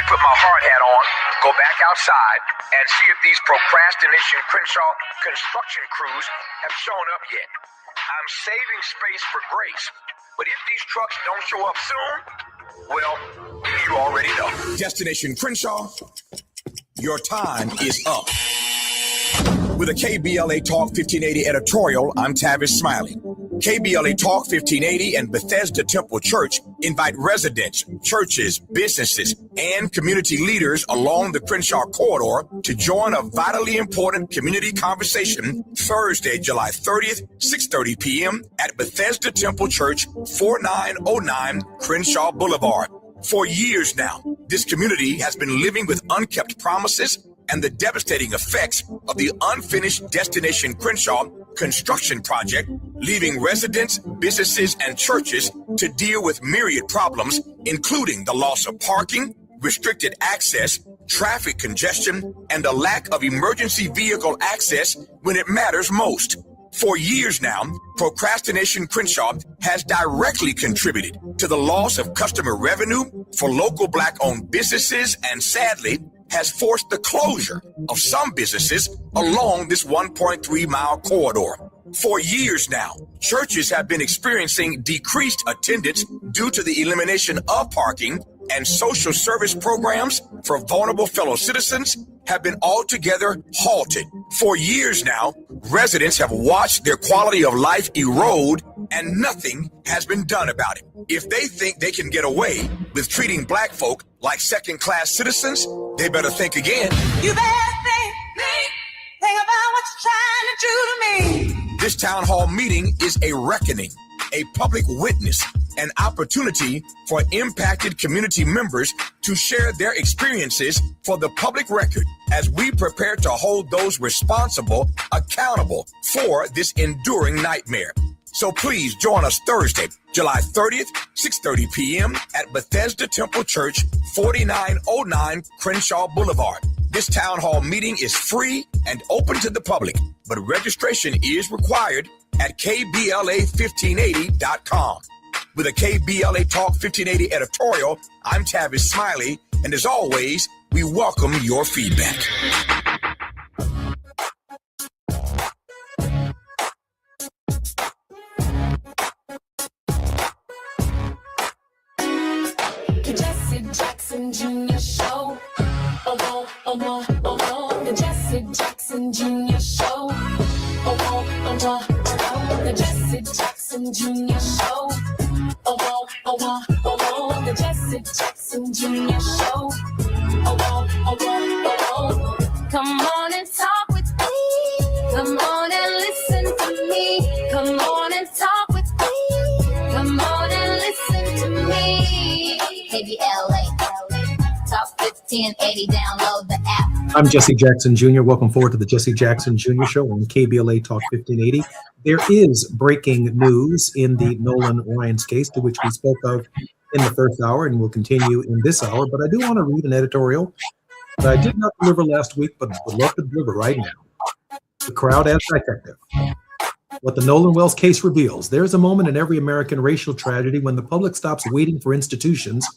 Speaker 20: put my hard hat on, go back outside, and see if these procrastination Crenshaw construction crews have shown up yet. I'm saving space for grace, but if these trucks don't show up soon, well, you already know.
Speaker 21: Destination Crenshaw, your time is up. With a KBLA Talk 1580 editorial, I'm Tavis Smiley. KBLA Talk 1580 and Bethesda Temple Church invite residents, churches, businesses, and community leaders along the Crenshaw corridor to join a vitally important community conversation Thursday, July 30th, 6:30 p.m. at Bethesda Temple Church, 4909 Crenshaw Boulevard. For years now, this community has been living with unkept promises and the devastating effects of the unfinished Destination Crenshaw construction project, leaving residents, businesses, and churches to deal with myriad problems, including the loss of parking, restricted access, traffic congestion, and a lack of emergency vehicle access when it matters most. For years now, Procrastination Crenshaw has directly contributed to the loss of customer revenue for local Black-owned businesses and, sadly, has forced the closure of some businesses along this 1.3-mile corridor. For years now, churches have been experiencing decreased attendance due to the elimination of parking, and social service programs for vulnerable fellow citizens have been altogether halted. For years now, residents have watched their quality of life erode, and nothing has been done about it. If they think they can get away with treating Black folk like second-class citizens, they better think again.
Speaker 22: You better think about what you're trying to do to me.
Speaker 21: This town hall meeting is a reckoning, a public witness, an opportunity for impacted community members to share their experiences for the public record as we prepare to hold those responsible accountable for this enduring nightmare. So please join us Thursday, July 30th, 6:30 p.m. at Bethesda Temple Church, 4909 Crenshaw Boulevard. This town hall meeting is free and open to the public, but registration is required at KBLA1580.com. With a KBLA Talk 1580 editorial, I'm Tavis Smiley, and as always, we welcome your feedback.
Speaker 3: The Jesse Jackson Jr. Show. The Jesse Jackson Jr. Show. The Jesse Jackson Jr. Show. The Jesse Jackson Jr. Show. Come on and talk with me. Come on and listen to me. Come on and talk with me. Come on and listen to me. KBLA Talk 1580. Download the app.
Speaker 4: I'm Jesse Jackson Jr. Welcome forward to the Jesse Jackson Jr. Show on KBLA Talk 1580. There is breaking news in the Nolan Lyons case, to which we spoke of in the first hour and will continue in this hour. But I do want to read an editorial that I did not deliver last week, but would love to deliver right now. The crowd as detective. What the Nolan Wells case reveals: there's a moment in every American racial tragedy when the public stops waiting for institutions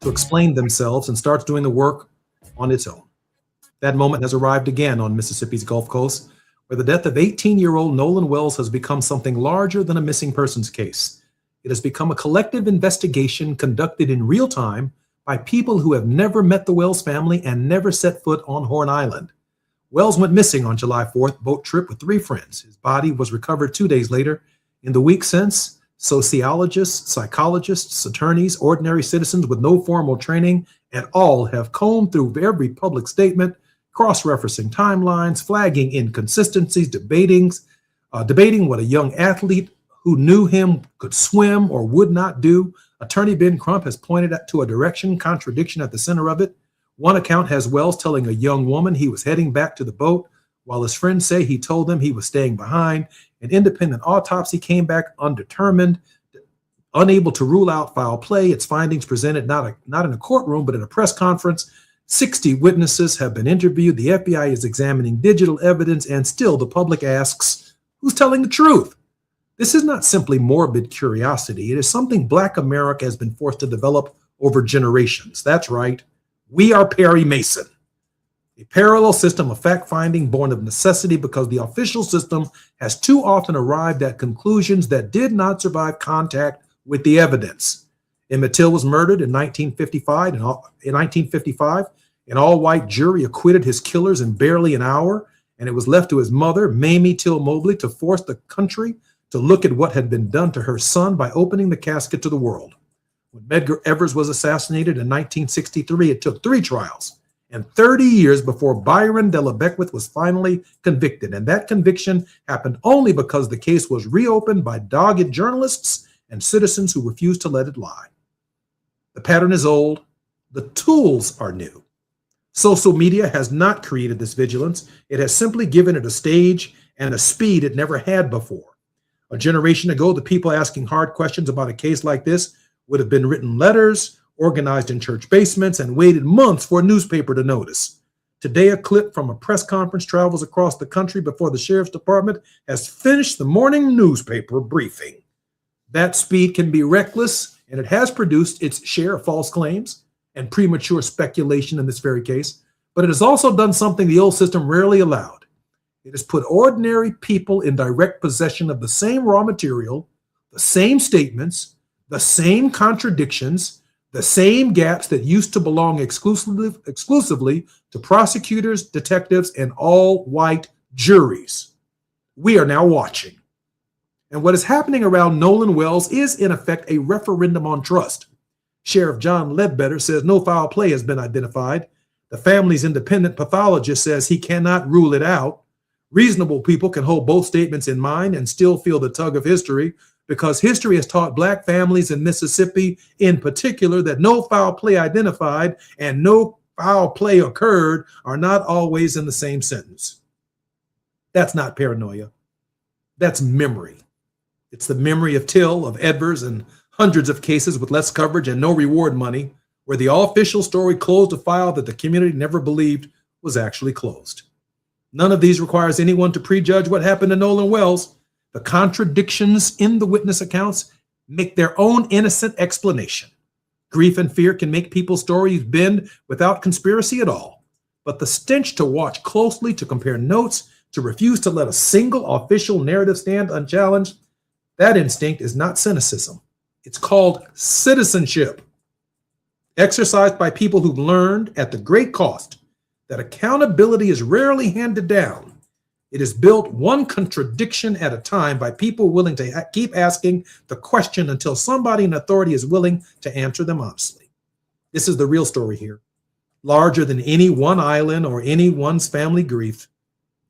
Speaker 4: to explain themselves and starts doing the work on its own. That moment has arrived again on Mississippi's Gulf Coast, where the death of 18-year-old Nolan Wells has become something larger than a missing persons case. It has become a collective investigation conducted in real time by people who have never met the Wells family and never set foot on Horn Island. Wells went missing on July 4th, boat trip with 3 friends. His body was recovered 2 days later. In the week since, sociologists, psychologists, attorneys, ordinary citizens with no formal training at all have combed through every public statement, cross-referencing timelines, flagging inconsistencies, debating what a young athlete who knew him could swim or would not do. Attorney Ben Crump has pointed to a contradiction at the center of it. One account has Wells telling a young woman he was heading back to the boat, while his friends say he told them he was staying behind. An independent autopsy came back undetermined, unable to rule out foul play. Its findings presented not in a courtroom, but in a press conference. 60 witnesses have been interviewed. The FBI is examining digital evidence, and still the public asks, who's telling the truth? This is not simply morbid curiosity. It is something Black America has been forced to develop over generations. That's right. We are Perry Mason, a parallel system of fact-finding born of necessity because the official system has too often arrived at conclusions that did not survive contact with the evidence. Emmett Till was murdered in 1955. An all-white jury acquitted his killers in barely an hour, and it was left to his mother, Mamie Till Mobley, to force the country to look at what had been done to her son by opening the casket to the world. When Medgar Evers was assassinated in 1963, it took 3 trials and 30 years before Byron Della Beckwith was finally convicted. And that conviction happened only because the case was reopened by dogged journalists and citizens who refused to let it lie. The pattern is old. The tools are new. Social media has not created this vigilance. It has simply given it a stage and a speed it never had before. A generation ago, the people asking hard questions about a case like this would have been written letters, organized in church basements, and waited months for a newspaper to notice. Today, a clip from a press conference travels across the country before the sheriff's department has finished the morning newspaper briefing. That speed can be reckless, and it has produced its share of false claims and premature speculation in this very case, but it has also done something the old system rarely allowed. It has put ordinary people in direct possession of the same raw material, the same statements, the same contradictions, the same gaps that used to belong exclusively to prosecutors, detectives, and all-white juries. We are now watching. And what is happening around Nolan Wells is, in effect, a referendum on trust. Sheriff John Ledbetter says no foul play has been identified. The family's independent pathologist says he cannot rule it out. Reasonable people can hold both statements in mind and still feel the tug of history, because history has taught Black families in Mississippi in particular that no foul play identified and no foul play occurred are not always in the same sentence. That's not paranoia. That's memory. It's the memory of Till, of Edwards, and hundreds of cases with less coverage and no reward money, where the official story closed a file that the community never believed was actually closed. None of these requires anyone to prejudge what happened to Nolan Wells. The contradictions in the witness accounts make their own innocent explanation. Grief and fear can make people's stories bend without conspiracy at all. But the stench to watch closely, to compare notes, to refuse to let a single official narrative stand unchallenged, that instinct is not cynicism. It's called citizenship, exercised by people who've learned at the great cost that accountability is rarely handed down. It is built one contradiction at a time by people willing to keep asking the question until somebody in authority is willing to answer them honestly. This is the real story here. Larger than any one island or any one's family grief,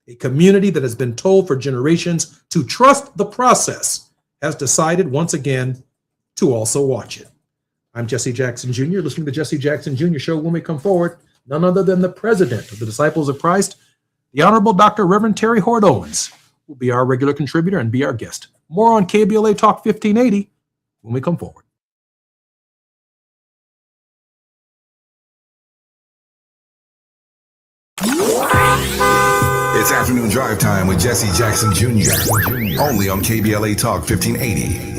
Speaker 4: a community that has been told for generations to trust the process has decided once again to also watch it. I'm Jesse Jackson Jr., listening to the Jesse Jackson Jr. Show. When we come forward, none other than the president of the Disciples of Christ, the Honorable Dr. Reverend Terry Hord Owens, will be our regular contributor and be our guest. More on KBLA Talk 1580 when we come forward.
Speaker 2: It's afternoon drive time with Jesse Jackson Jr. Only on KBLA Talk 1580.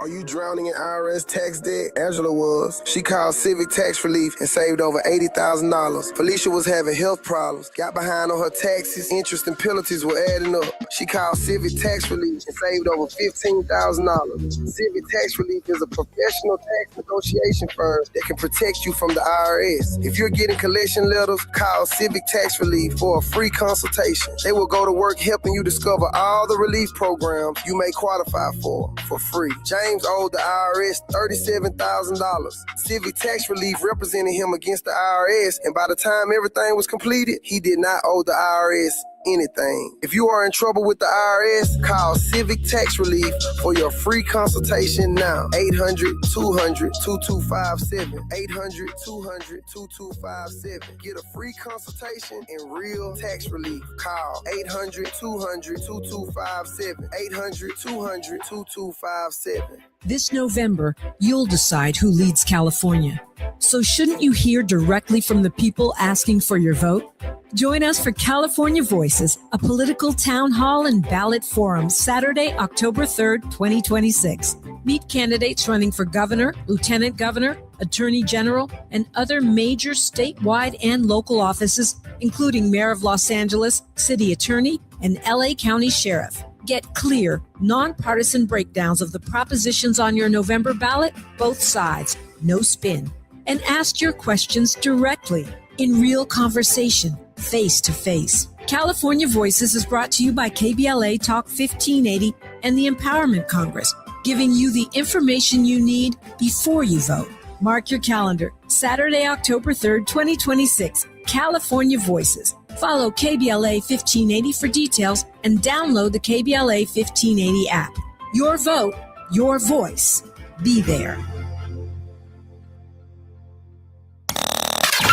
Speaker 5: Are you drowning in IRS tax debt? Angela was. She called Civic Tax Relief and saved over $80,000. Felicia was having health problems, got behind on her taxes, interest and penalties were adding up. She called Civic Tax Relief and saved over $15,000. Civic Tax Relief is a professional tax negotiation firm that can protect you from the IRS. If you're getting collection letters, call Civic Tax Relief for a free consultation. They will go to work helping you discover all the relief programs you may qualify for free. James owed the IRS $37,000. Civic Tax Relief represented him against the IRS, and by the time everything was completed, he did not owe the IRS anything. If you are in trouble with the IRS, call Civic Tax Relief for your free consultation now. 800-200-2257. 800-200-2257. Get a free consultation and real tax relief. Call 800-200-2257. 800-200-2257.
Speaker 6: This November, you'll decide who leads California. So shouldn't you hear directly from the people asking for your vote? Join us for California Voices, a political town hall and ballot forum, Saturday, October 3rd, 2026. Meet candidates running for governor, lieutenant governor, attorney general, and other major statewide and local offices, including mayor of Los Angeles, city attorney, and LA County sheriff. Get clear, nonpartisan breakdowns of the propositions on your November ballot, both sides, no spin. And ask your questions directly, in real conversation, face to face. California Voices is brought to you by KBLA Talk 1580 and the Empowerment Congress, giving you the information you need before you vote. Mark your calendar, Saturday, October 3rd, 2026, California Voices. Follow KBLA 1580 for details and download the KBLA 1580 app. Your vote, your voice. Be there.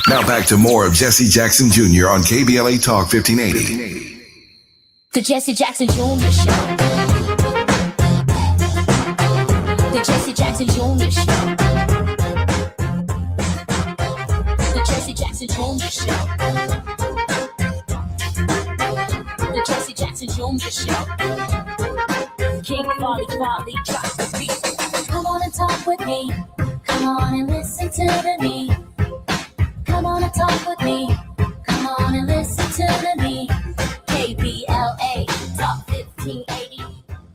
Speaker 2: Now back to more of Jesse Jackson Jr. on KBLA Talk 1580.
Speaker 3: The Jesse Jackson Jr. Show. The Jesse Jackson Jr. Show. The Jesse Jackson Jr. Show. The Jesse Jackson Jr. Show. King Volley, drop the beat. Come on and talk with me. Come on and listen to me. Come on and talk with me. Come on and listen to me. KBLA Talk 1580.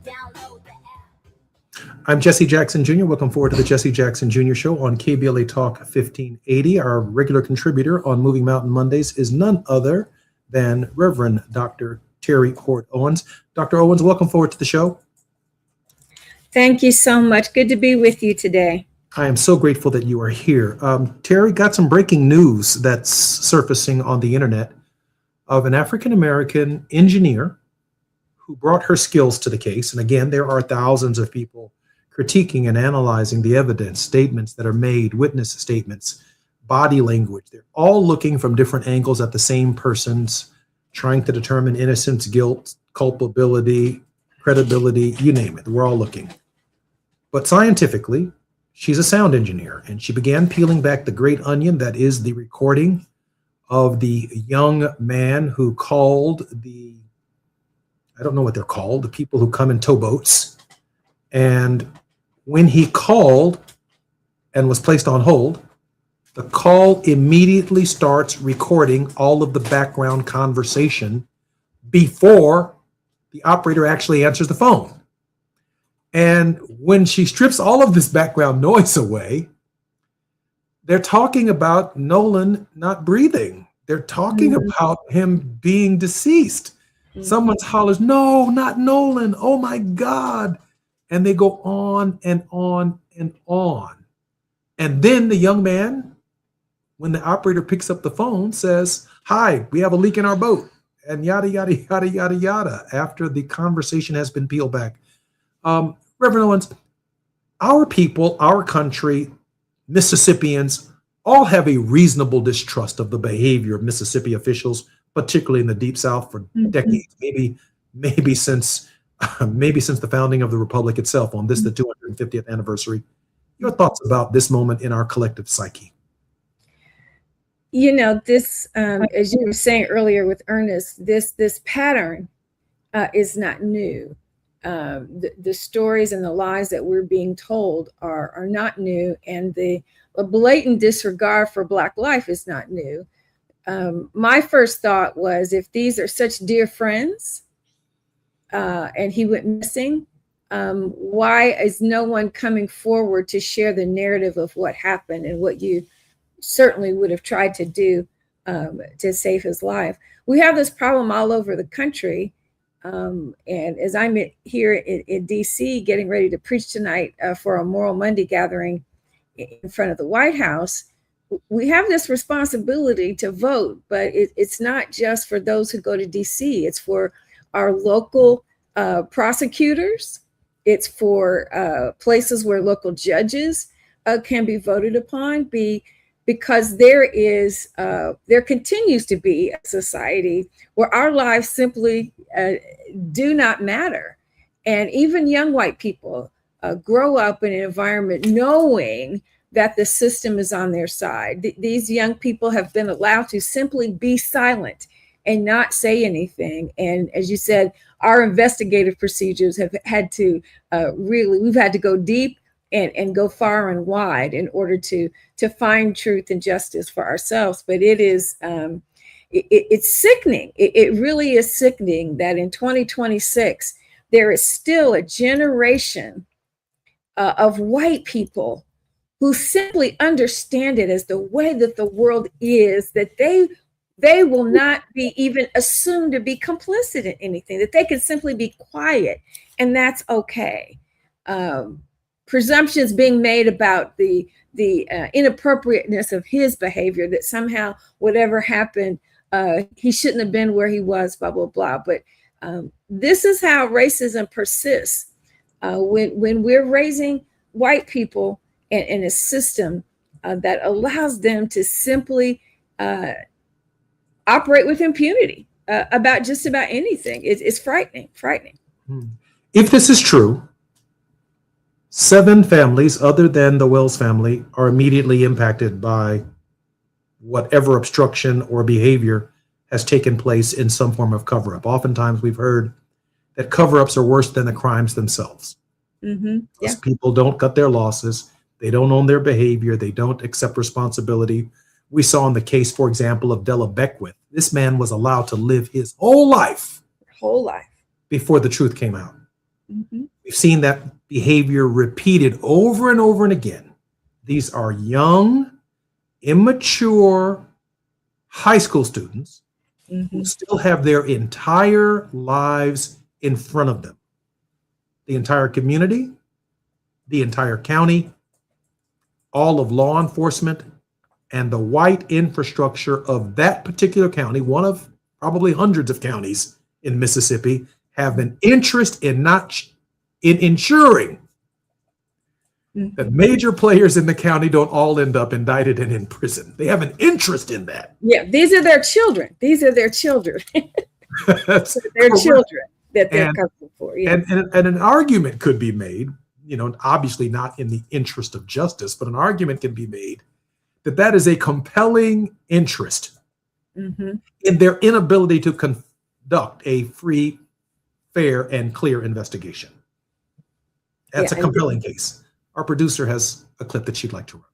Speaker 3: Download the app.
Speaker 4: I'm Jesse Jackson Jr. Welcome forward to the Jesse Jackson Jr. Show on KBLA Talk 1580. Our regular contributor on Moving Mountain Mondays is none other than Reverend Dr. Terry Hort Owens. Dr. Owens, welcome forward to the show.
Speaker 23: Thank you so much. Good to be with you today.
Speaker 4: I am so grateful that you are here. Terry, got some breaking news that's surfacing on the internet of an African-American engineer who brought her skills to the case. And again, there are thousands of people critiquing and analyzing the evidence, statements that are made, witness statements, body language. They're all looking from different angles at the same person's, trying to determine innocence, guilt, culpability, credibility, you name it. We're all looking. But scientifically, she's a sound engineer, and she began peeling back the great onion that is the recording of the young man who called the, I don't know what they're called, the people who come in towboats. And when he called and was placed on hold, the call immediately starts recording all of the background conversation before the operator actually answers the phone. And when she strips all of this background noise away, they're talking about Nolan not breathing. They're talking about him being deceased. Someone hollers, "No, not Nolan. Oh my God." And they go on and on and on. And then the young man, when the operator picks up the phone, says, "Hi, we have a leak in our boat," and yada, yada, yada, yada, yada, after the conversation has been peeled back. Reverend Owens, our people, our country, Mississippians, all have a reasonable distrust of the behavior of Mississippi officials, particularly in the Deep South, for decades, maybe since the founding of the Republic itself on this, the 250th anniversary. Your thoughts about this moment in our collective psyche?
Speaker 23: You know, this, as you were saying earlier with Ernest, this pattern is not new. The stories and the lies that we're being told are not new, and the blatant disregard for Black life is not new. My first thought was, if these are such dear friends and he went missing, why is no one coming forward to share the narrative of what happened and what you certainly would have tried to do to save his life? We have this problem all over the country. And as I'm here in DC getting ready to preach tonight for a Moral Monday gathering in front of the White House, we have this responsibility to vote, but it's not just for those who go to DC. It's for our local prosecutors. It's for places where local judges can be voted upon, because there continues to be a society where our lives simply do not matter. And even young white people grow up in an environment knowing that the system is on their side. These young people have been allowed to simply be silent and not say anything. And as you said, our investigative procedures have had to we've had to go deep and go far and wide in order to find truth and justice for ourselves. But it is it's sickening. It really is sickening that in 2026 there is still a generation of white people who simply understand it as the way that the world is, that they will not be even assumed to be complicit in anything, that they can simply be quiet, and that's okay. Presumptions being made about the inappropriateness of his behavior, that somehow whatever happened, he shouldn't have been where he was, blah, blah, blah. But this is how racism persists. When we're raising white people in a system that allows them to simply operate with impunity about just about anything. It's frightening.
Speaker 4: If this is true, 7 families other than the Wells family are immediately impacted by whatever obstruction or behavior has taken place in some form of cover-up. Oftentimes we've heard that cover-ups are worse than the crimes themselves.
Speaker 23: Mm-hmm. Yeah.
Speaker 4: People don't cut their losses. They don't own their behavior. They don't accept responsibility. We saw in the case, for example, of Della Beckwith. This man was allowed to live his whole life before the truth came out.
Speaker 23: Mm-hmm.
Speaker 4: We've seen that behavior repeated over and over and again. These are young, immature high school students who still have their entire lives in front of them. The entire community, the entire county, all of law enforcement, and the white infrastructure of that particular county, one of probably hundreds of counties in Mississippi, have an interest in ensuring that major players in the county don't all end up indicted and in prison. They have an interest in that.
Speaker 23: Yeah, these are their children. They're their children that they're covering for. Yeah.
Speaker 4: And an argument could be made, obviously not in the interest of justice, but an argument can be made that is a compelling interest in their inability to conduct a free, fair, and clear investigation. That's a compelling case. Our producer has a clip that she'd like to run.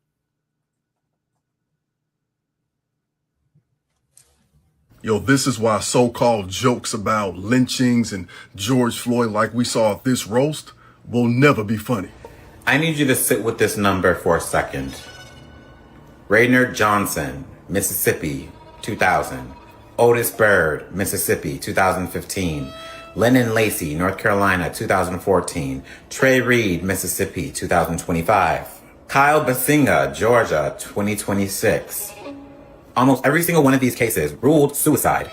Speaker 7: Yo, this is why so-called jokes about lynchings and George Floyd like we saw at this roast will never be funny.
Speaker 1: I need you to sit with this number for a second. Raynard Johnson, Mississippi, 2000. Otis Byrd, Mississippi, 2015. Lennon Lacey, North Carolina, 2014. Trey Reed, Mississippi, 2025. Kyle Basinga, Georgia, 2026. Almost every single one of these cases ruled suicide.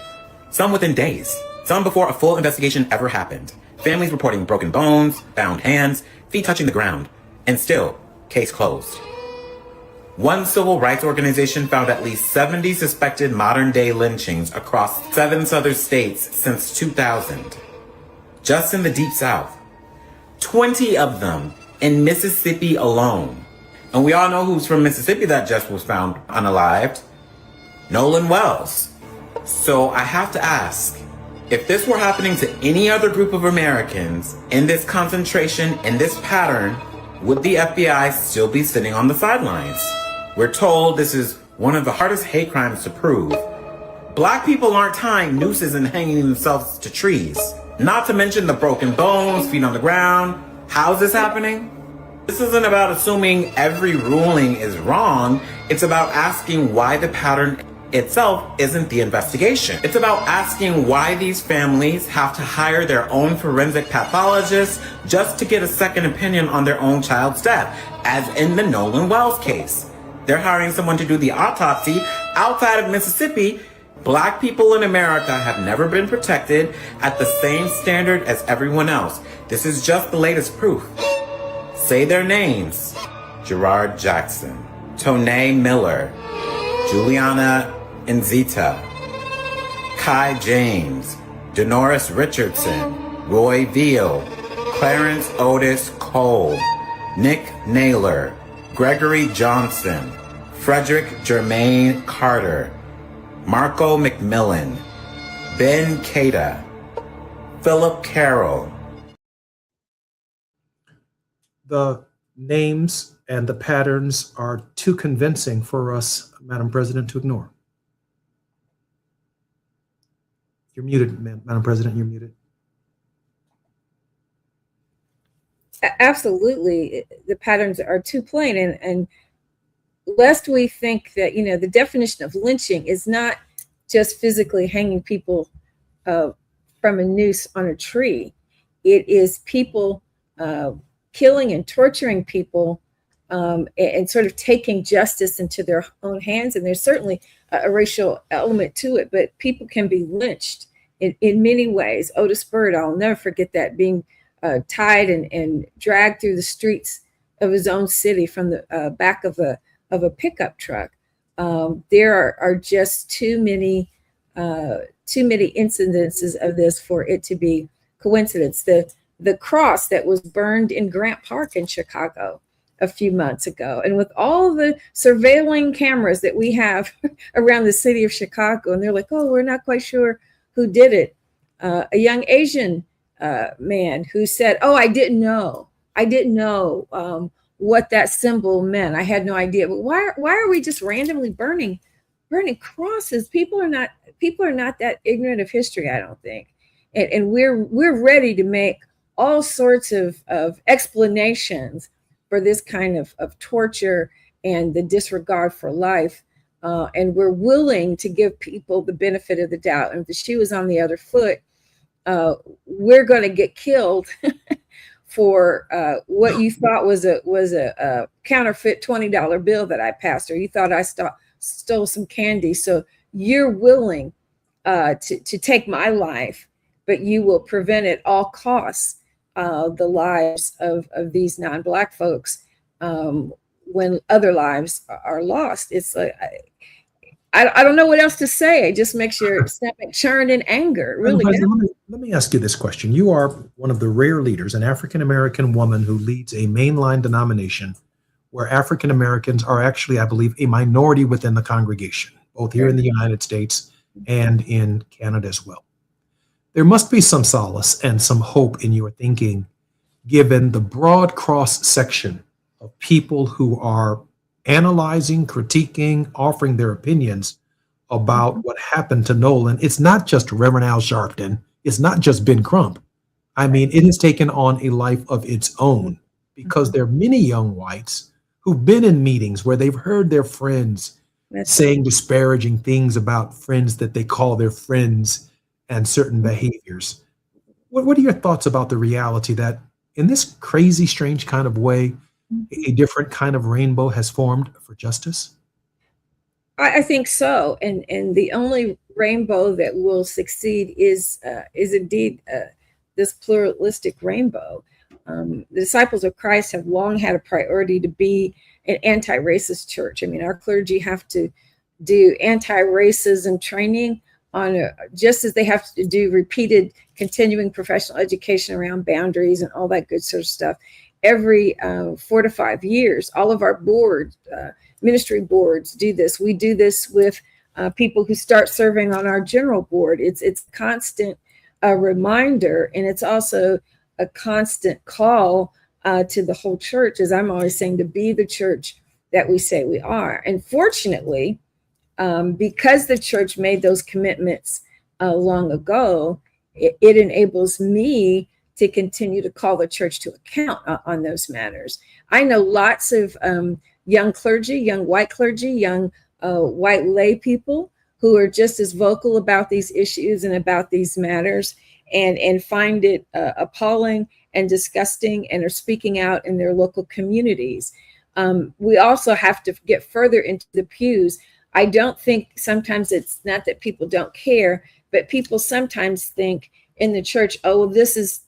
Speaker 1: Some within days. Some before a full investigation ever happened. Families reporting broken bones, bound hands, feet touching the ground. And still, case closed. One civil rights organization found at least 70 suspected modern-day lynchings across 7 southern states since 2000. Just in the Deep South. 20 of them in Mississippi alone. And we all know who's from Mississippi that just was found unalived. Nolan Wells. So I have to ask, If this were happening to any other group of Americans in this concentration, in this pattern, would the FBI still be sitting on the sidelines? We're told this is one of the hardest hate crimes to prove. Black people aren't tying nooses and hanging themselves to trees. Not to mention the broken bones, feet on the ground. How's this happening? This isn't about assuming every ruling is wrong. It's about asking why the pattern itself isn't the investigation. It's about asking why these families have to hire their own forensic pathologists just to get a second opinion on their own child's death, as in the Nolan Wells case. They're hiring someone to do the autopsy outside of Mississippi. Black people in America have never been protected at the same standard as everyone else. This is just the latest proof. Say their names: Gerard Jackson, Tonae Miller, Juliana Nzita, Kai James, Denoris Richardson, Roy Veal, Clarence Otis Cole, Nick Naylor, Gregory Johnson, Frederick Jermaine Carter, Marco McMillan, Ben Keita, Philip Carroll.
Speaker 4: The names and the patterns are too convincing for us, Madam President, to ignore. You're muted, Madam President, you're muted.
Speaker 23: Absolutely. The patterns are too plain. And lest we think that, the definition of lynching is not just physically hanging people from a noose on a tree. It is people killing and torturing people and sort of taking justice into their own hands. And there's certainly a racial element to it, but people can be lynched in many ways. Otis Byrd, I'll never forget that, being tied and dragged through the streets of his own city from the back of a pickup truck. There are just too many incidences of this for it to be coincidence. The cross that was burned in Grant Park in Chicago a few months ago, and with all the surveilling cameras that we have around the city of Chicago, and they're like, oh, we're not quite sure who did it. A young Asian man who said, oh, I didn't know what that symbol meant. I had no idea. But why are we just randomly burning crosses? People are not that ignorant of history, I don't think. And we're ready to make all sorts of explanations for this kind of torture and the disregard for life. And we're willing to give people the benefit of the doubt. And if the shoe was on the other foot, we're going to get killed for what you thought was a counterfeit $20 bill that I passed, or you thought I stole some candy. So you're willing to take my life, but you will prevent at all costs the lives of these non-Black folks when other lives are lost. It's like, I don't know what else to say. It just makes your stomach churn in anger. It really does.
Speaker 4: Let me ask you this question. You are one of the rare leaders, an African-American woman who leads a mainline denomination where African-Americans are actually, I believe, a minority within the congregation, both here in the United States and in Canada as well. There must be some solace and some hope in your thinking, given the broad cross-section of people who are analyzing, critiquing, offering their opinions about what happened to Nolan. It's not just Reverend Al Sharpton. It's not just Ben Crump. I mean, it has taken on a life of its own because there are many young whites who've been in meetings where they've heard their friends saying disparaging things about friends that they call their friends and certain behaviors. What are your thoughts about the reality that in this crazy, strange kind of way, a different kind of rainbow has formed for justice?
Speaker 23: I think so, and the only rainbow that will succeed is indeed this pluralistic rainbow. The Disciples of Christ have long had a priority to be an anti-racist church. I mean, our clergy have to do anti-racism training on just as they have to do repeated continuing professional education around boundaries and all that good sort of stuff. Every 4 to 5 years, all of our boards, ministry boards do this. We do this with people who start serving on our general board. It's constant a reminder, and it's also a constant call to the whole church, as I'm always saying, to be the church that we say we are. And fortunately, because the church made those commitments long ago, it enables me to continue to call the church to account on those matters. I know lots of young clergy, young white clergy, young white lay people who are just as vocal about these issues and about these matters, and find it appalling and disgusting, and are speaking out in their local communities. We also have to get further into the pews. I don't think sometimes it's not that people don't care, but people sometimes think in the church, oh, this is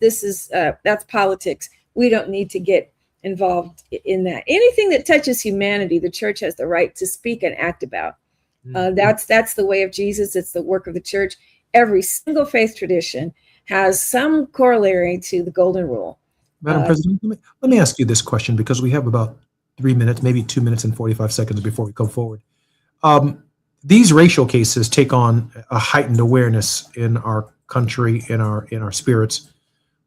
Speaker 23: that's politics. We don't need to get involved in that. Anything that touches humanity, the church has the right to speak and act about. That's the way of Jesus. It's the work of the church. Every single faith tradition has some corollary to the golden rule.
Speaker 4: Madam President, let me ask you this question, because we have about 3 minutes, maybe 2 minutes and 45 seconds before we come forward. These racial cases take on a heightened awareness in our country, in our spirits.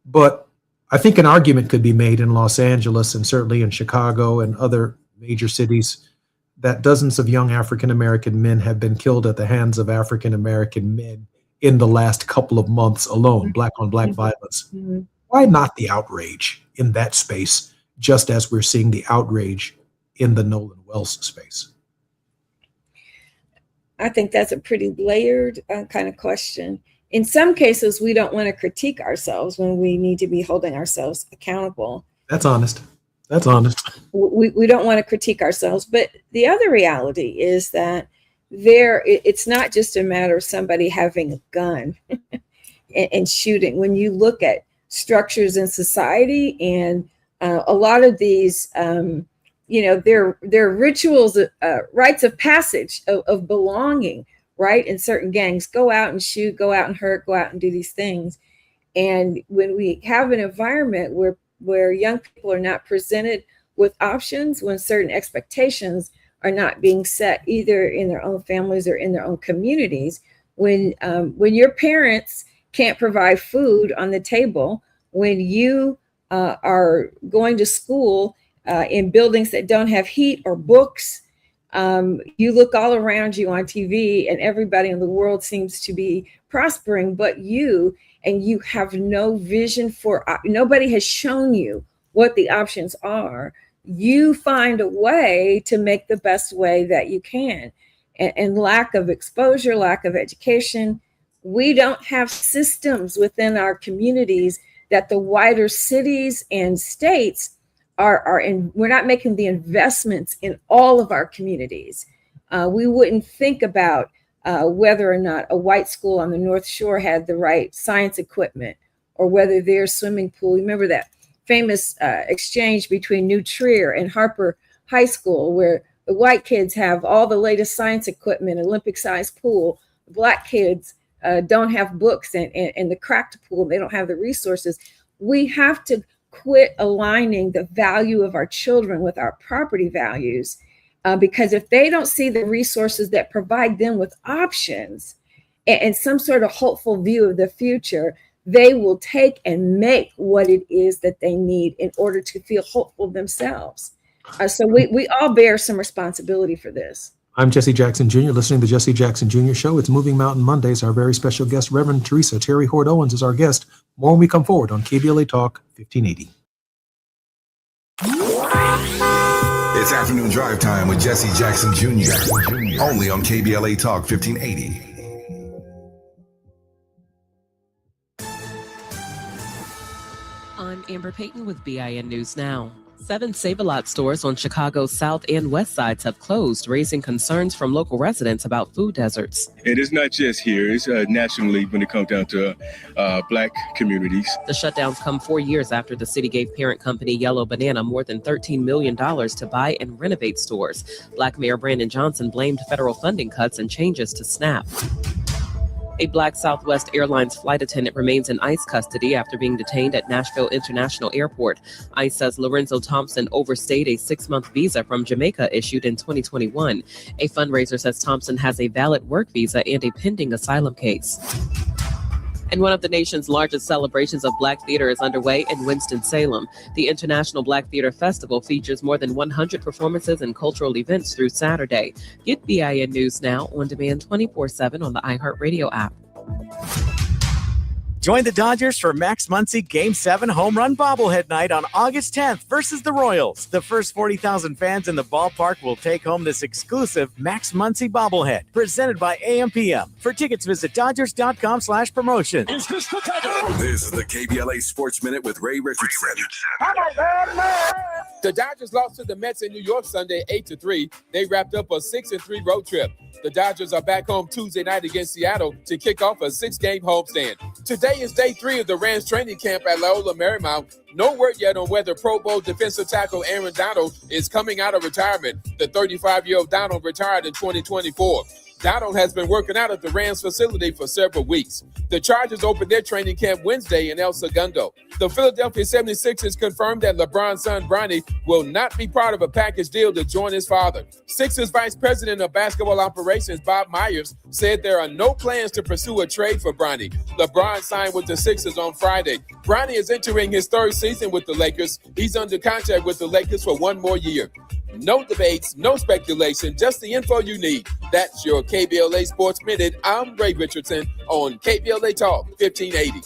Speaker 4: But I think an argument could be made in Los Angeles and certainly in Chicago and other major cities that dozens of young African-American men have been killed at the hands of African-American men in the last couple of months alone, black on black violence. Why not the outrage in that space, just as we're seeing the outrage in the Nolan Wells space?
Speaker 23: I think that's a pretty layered kind of question. In some cases, we don't want to critique ourselves when we need to be holding ourselves accountable.
Speaker 4: That's honest. That's honest.
Speaker 23: We don't want to critique ourselves. But the other reality is that it's not just a matter of somebody having a gun and shooting. When you look at structures in society, and a lot of these, they're rituals, rites of passage of belonging, right? And certain gangs go out and shoot, go out and hurt, go out and do these things. And when we have an environment where young people are not presented with options, when certain expectations are not being set either in their own families or in their own communities, when your parents can't provide food on the table, when you are going to school in buildings that don't have heat or books, you look all around you on TV and everybody in the world seems to be prospering but you, and you have no vision for, nobody has shown you what the options are. You find a way to make the best way that you can. And lack of exposure, lack of education. We don't have systems within our communities that the wider cities and states are in. We're not making the investments in all of our communities. We wouldn't think about whether or not a white school on the North Shore had the right science equipment, or whether their swimming pool. Remember that famous exchange between New Trier and Harper High School, where the white kids have all the latest science equipment, Olympic-sized pool. The black kids don't have books and the cracked pool. They don't have the resources. We have to quit aligning the value of our children with our property values, because if they don't see the resources that provide them with options and some sort of hopeful view of the future, they will take and make what it is that they need in order to feel hopeful themselves. So we all bear some responsibility for this.
Speaker 4: I'm Jesse Jackson Jr., listening to the Jesse Jackson Jr. Show. It's Moving Mountain Mondays. Our very special guest, Reverend Teresa Terry Hord Owens, is our guest. More when we come forward on KBLA Talk 1580.
Speaker 2: It's afternoon drive time with Jesse Jackson Jr. Only on KBLA Talk 1580.
Speaker 9: I'm Amber Payton with BIN News Now. 7 Save-A-Lot stores on Chicago's south and west sides have closed, raising concerns from local residents about food deserts.
Speaker 8: And it's not just here, it's nationally when it comes down to black communities.
Speaker 9: The shutdowns come 4 years after the city gave parent company Yellow Banana more than $13 million to buy and renovate stores. Black Mayor Brandon Johnson blamed federal funding cuts and changes to SNAP. A Black Southwest Airlines flight attendant remains in ICE custody after being detained at Nashville International Airport. ICE says Lorenzo Thompson overstayed a 6-month visa from Jamaica issued in 2021. A fundraiser says Thompson has a valid work visa and a pending asylum case. And one of the nation's largest celebrations of Black theater is underway in Winston-Salem. The International Black Theater Festival features more than 100 performances and cultural events through Saturday. Get BIN News Now on demand 24/7 on the iHeartRadio app.
Speaker 11: Join the Dodgers for Max Muncy Game 7 Home Run Bobblehead Night on August 10th versus the Royals. The first 40,000 fans in the ballpark will take home this exclusive Max Muncy bobblehead presented by AM/PM. For tickets, visit Dodgers.com/promotion.
Speaker 2: This is the KBLA Sports Minute with Ray Richardson.
Speaker 12: The Dodgers lost to the Mets in New York Sunday 8-3. They wrapped up a 6-3 road trip. The Dodgers are back home Tuesday night against Seattle to kick off a 6-game homestand. Today is day 3 of the Rams training camp at Loyola Marymount. No word yet on whether Pro Bowl defensive tackle Aaron Donald is coming out of retirement. The 35-year-old Donald retired in 2024. Donald has been working out at the Rams facility for several weeks. The Chargers opened their training camp Wednesday in El Segundo. The Philadelphia 76ers confirmed that LeBron's son, Bronny, will not be part of a package deal to join his father. Sixers Vice President of Basketball Operations, Bob Myers, said there are no plans to pursue a trade for Bronny. LeBron signed with the Sixers on Friday. Bronny is entering his 3rd season with the Lakers. He's under contract with the Lakers for 1 more year. No debates, no speculation, just the info you need. That's your KBLA Sports Minute. I'm Ray Richardson on KBLA Talk 1580.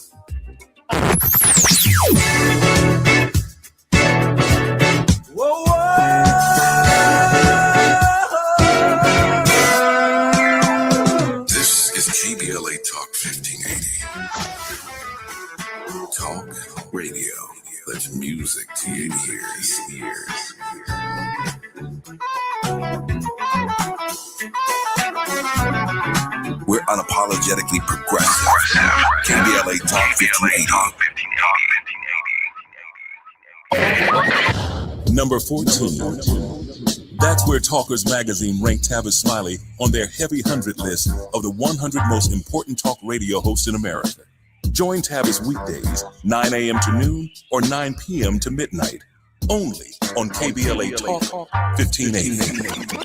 Speaker 22: Whoa, whoa.
Speaker 2: This is KBLA Talk 1580. Talk radio. That's music to your ears. We're unapologetically progressive. KBLA Talk 1580.
Speaker 13: Number 14. That's where Talkers Magazine ranked Tavis Smiley on their heavy 100 list of the 100 most important talk radio hosts in America. Join Tavis weekdays, 9 a.m. to noon or 9 p.m. to midnight. Only on KBLA Talk 1580.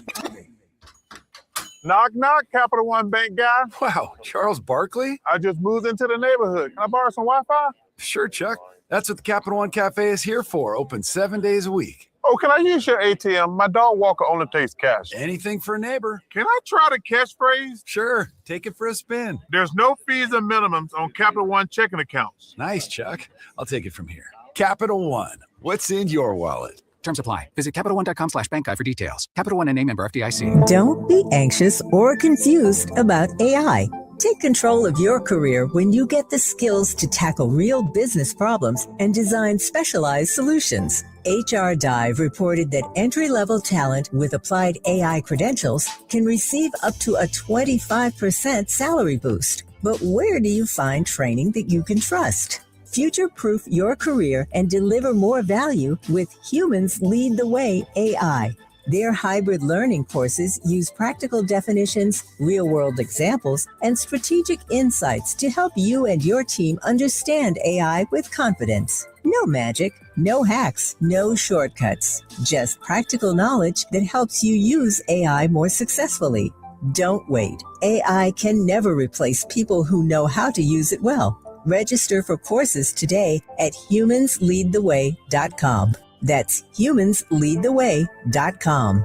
Speaker 15: Knock, knock, Capital One Bank guy.
Speaker 16: Wow, Charles Barkley?
Speaker 15: I just moved into the neighborhood. Can I borrow some Wi-Fi?
Speaker 16: Sure, Chuck. That's what the Capital One Cafe is here for. Open 7 days a week.
Speaker 15: Oh, can I use your ATM? My dog walker only takes cash.
Speaker 16: Anything for a neighbor.
Speaker 15: Can I try the catchphrase?
Speaker 16: Sure, take it for a spin.
Speaker 15: There's no fees or minimums on Capital One checking accounts.
Speaker 16: Nice, Chuck. I'll take it from here. Capital One. What's in your wallet?
Speaker 24: Terms apply. Visit CapitalOne.com/bank guide for details. Capital One and name member FDIC.
Speaker 25: Don't be anxious or confused about AI. Take control of your career when you get the skills to tackle real business problems and design specialized solutions. HR Dive reported that entry-level talent with applied AI credentials can receive up to a 25% salary boost. But where do you find training that you can trust? Future-proof your career and deliver more value with Humans Lead the Way AI. Their hybrid learning courses use practical definitions, real-world examples, and strategic insights to help you and your team understand AI with confidence. No magic, no hacks, no shortcuts. Just practical knowledge that helps you use AI more successfully. Don't wait. AI can never replace people who know how to use it well. Register for courses today at humansleadtheway.com. That's humansleadtheway.com.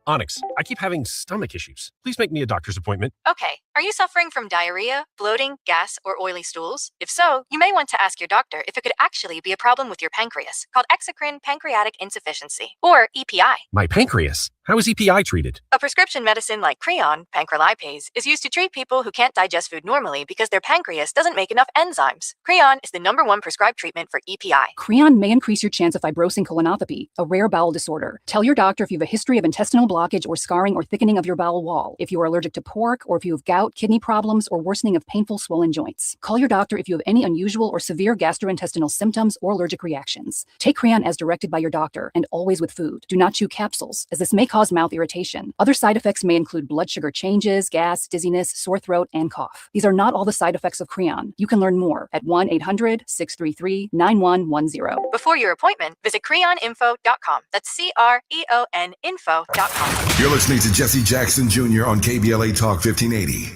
Speaker 26: Onyx, I keep having stomach issues. Please make me a doctor's appointment.
Speaker 27: Okay, are you suffering from diarrhea, bloating, gas, or oily stools? If so, you may want to ask your doctor if it could actually be a problem with your pancreas, called exocrine pancreatic insufficiency, or EPI.
Speaker 26: My pancreas? How is EPI treated?
Speaker 27: A prescription medicine like Creon, pancrelipase, is used to treat people who can't digest food normally because their pancreas doesn't make enough enzymes. Creon is the #1 prescribed treatment for EPI.
Speaker 28: Creon may increase your chance of fibrosing colonopathy, a rare bowel disorder. Tell your doctor if you have a history of intestinal blockage or scarring or thickening of your bowel wall, if you are allergic to pork, or if you have gout, kidney problems, or worsening of painful swollen joints. Call your doctor if you have any unusual or severe gastrointestinal symptoms or allergic reactions. Take Creon as directed by your doctor and always with food. Do not chew capsules, as this may cause mouth irritation. Other side effects may include blood sugar changes, gas, dizziness, sore throat, and cough. These are not all the side effects of Creon. You can learn more at 1-800-633-9110.
Speaker 27: Before your appointment, visit creoninfo.com. That's CREON info.com.
Speaker 2: You're listening to Jesse Jackson Jr. on KBLA Talk 1580.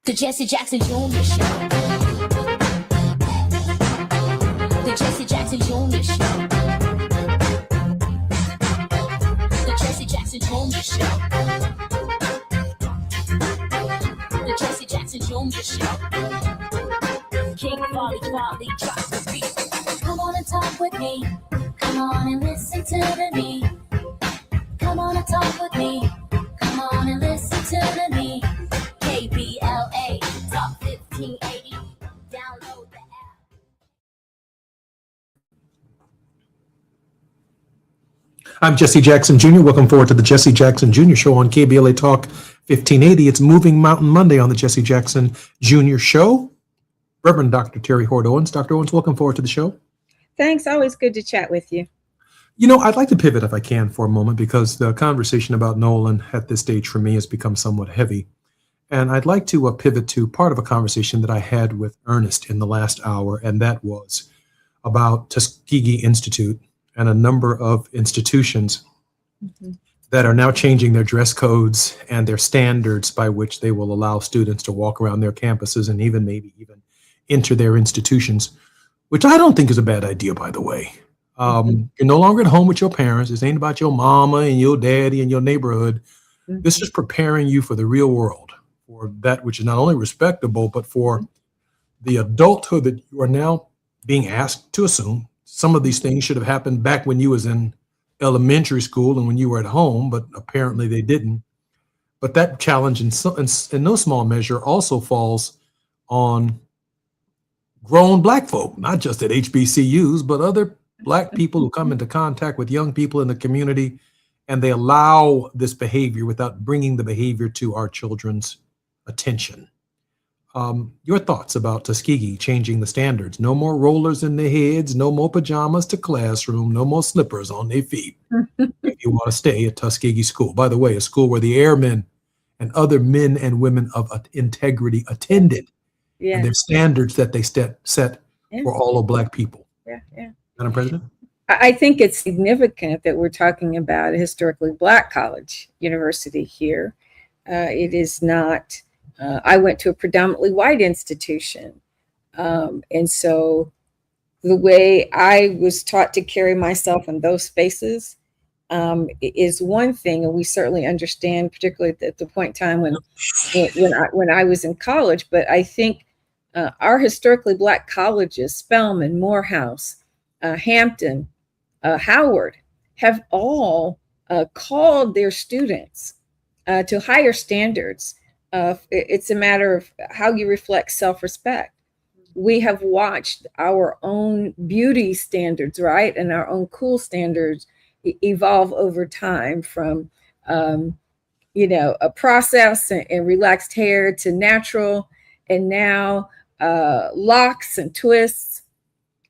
Speaker 3: The Jesse Jackson Jr. Show. The Jesse Jackson Jr. Show. The Jesse Jackson Jr. Show. The Jesse Jackson Jr. Show. King Volley, drop the beat. Come on and talk with me. Come on and listen to me. Come on and talk with me. Come on and listen to me. KBLA Talk 1580. Download the app.
Speaker 4: I'm Jesse Jackson Jr. Welcome forward to the Jesse Jackson Jr. Show on KBLA Talk 1580. It's Moving Mountain Monday on the Jesse Jackson Jr. Show. Reverend Dr. Terry Hoard Owens. Dr. Owens, welcome forward to the show.
Speaker 23: Thanks. Always good to chat with you.
Speaker 4: You know, I'd like to pivot if I can for a moment because the conversation about Nolan at this stage for me has become somewhat heavy. And I'd like to pivot to part of a conversation that I had with Ernest in the last hour, and that was about Tuskegee Institute and a number of institutions that are now changing their dress codes and their standards by which they will allow students to walk around their campuses and even maybe even enter their institutions, which I don't think is a bad idea, by the way. You're no longer at home with your parents. This ain't about your mama and your daddy and your neighborhood. This is preparing you for the real world, for that which is not only respectable, but for the adulthood that you are now being asked to assume. Some of these things should have happened back when you was in elementary school and when you were at home, but apparently they didn't. But that challenge in no small measure also falls on grown Black folk, not just at HBCUs, but other Black people who come into contact with young people in the community, and they allow this behavior without bringing the behavior to our children's attention. Your thoughts about Tuskegee changing the standards? No more rollers in their heads, no more pajamas to classroom, no more slippers on their feet. If you want to stay at Tuskegee School. By the way, a school where the airmen and other men and women of integrity attended.
Speaker 23: Yeah.
Speaker 4: And their standards that they set for all of Black people.
Speaker 23: Yeah.
Speaker 4: Madam President?
Speaker 23: I think it's significant that we're talking about a historically Black college university here. It is not, I went to a predominantly white institution. And so the way I was taught to carry myself in those spaces is one thing. And we certainly understand, particularly at the point in time when I was in college. But I think our historically Black colleges, Spelman, Morehouse, Hampton, Howard, have all called their students to higher standards. It's a matter of how you reflect self-respect. We have watched our own beauty standards, right, and our own cool standards evolve over time from, a process and relaxed hair to natural, and now locks and twists.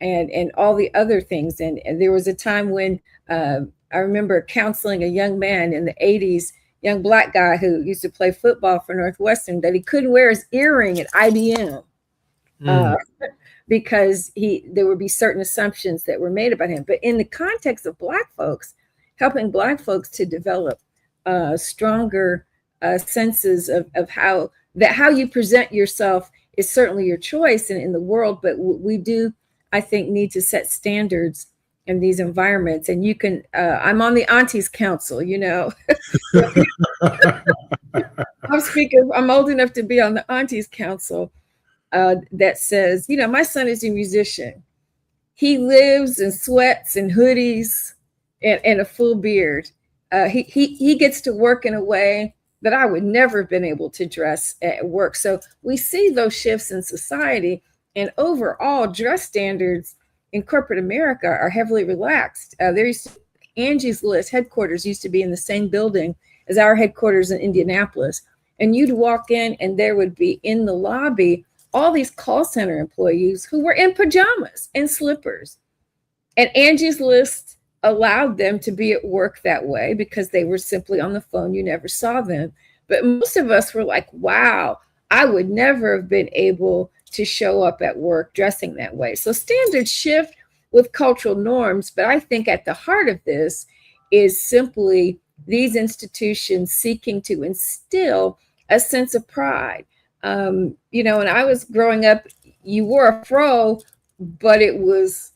Speaker 23: And all the other things. And there was a time when I remember counseling a young man in the 80s, young Black guy who used to play football for Northwestern, that he couldn't wear his earring at IBM because there would be certain assumptions that were made about him. But in the context of Black folks, helping Black folks to develop stronger senses of how you present yourself is certainly your choice in the world, but we do, I think, need to set standards in these environments. And you can, I'm on the Aunties Council, I'm old enough to be on the Aunties Council that says, my son is a musician. He lives in sweats and hoodies and a full beard. He gets to work in a way that I would never have been able to dress at work. So we see those shifts in society. And overall, dress standards in corporate America are heavily relaxed. Angie's List headquarters used to be in the same building as our headquarters in Indianapolis. And you'd walk in and there would be in the lobby all these call center employees who were in pajamas and slippers. And Angie's List allowed them to be at work that way because they were simply on the phone. You never saw them. But most of us were like, wow, I would never have been able to show up at work dressing that way. So standards shift with cultural norms, but I think at the heart of this is simply these institutions seeking to instill a sense of pride. When I was growing up, you wore a fro, but it was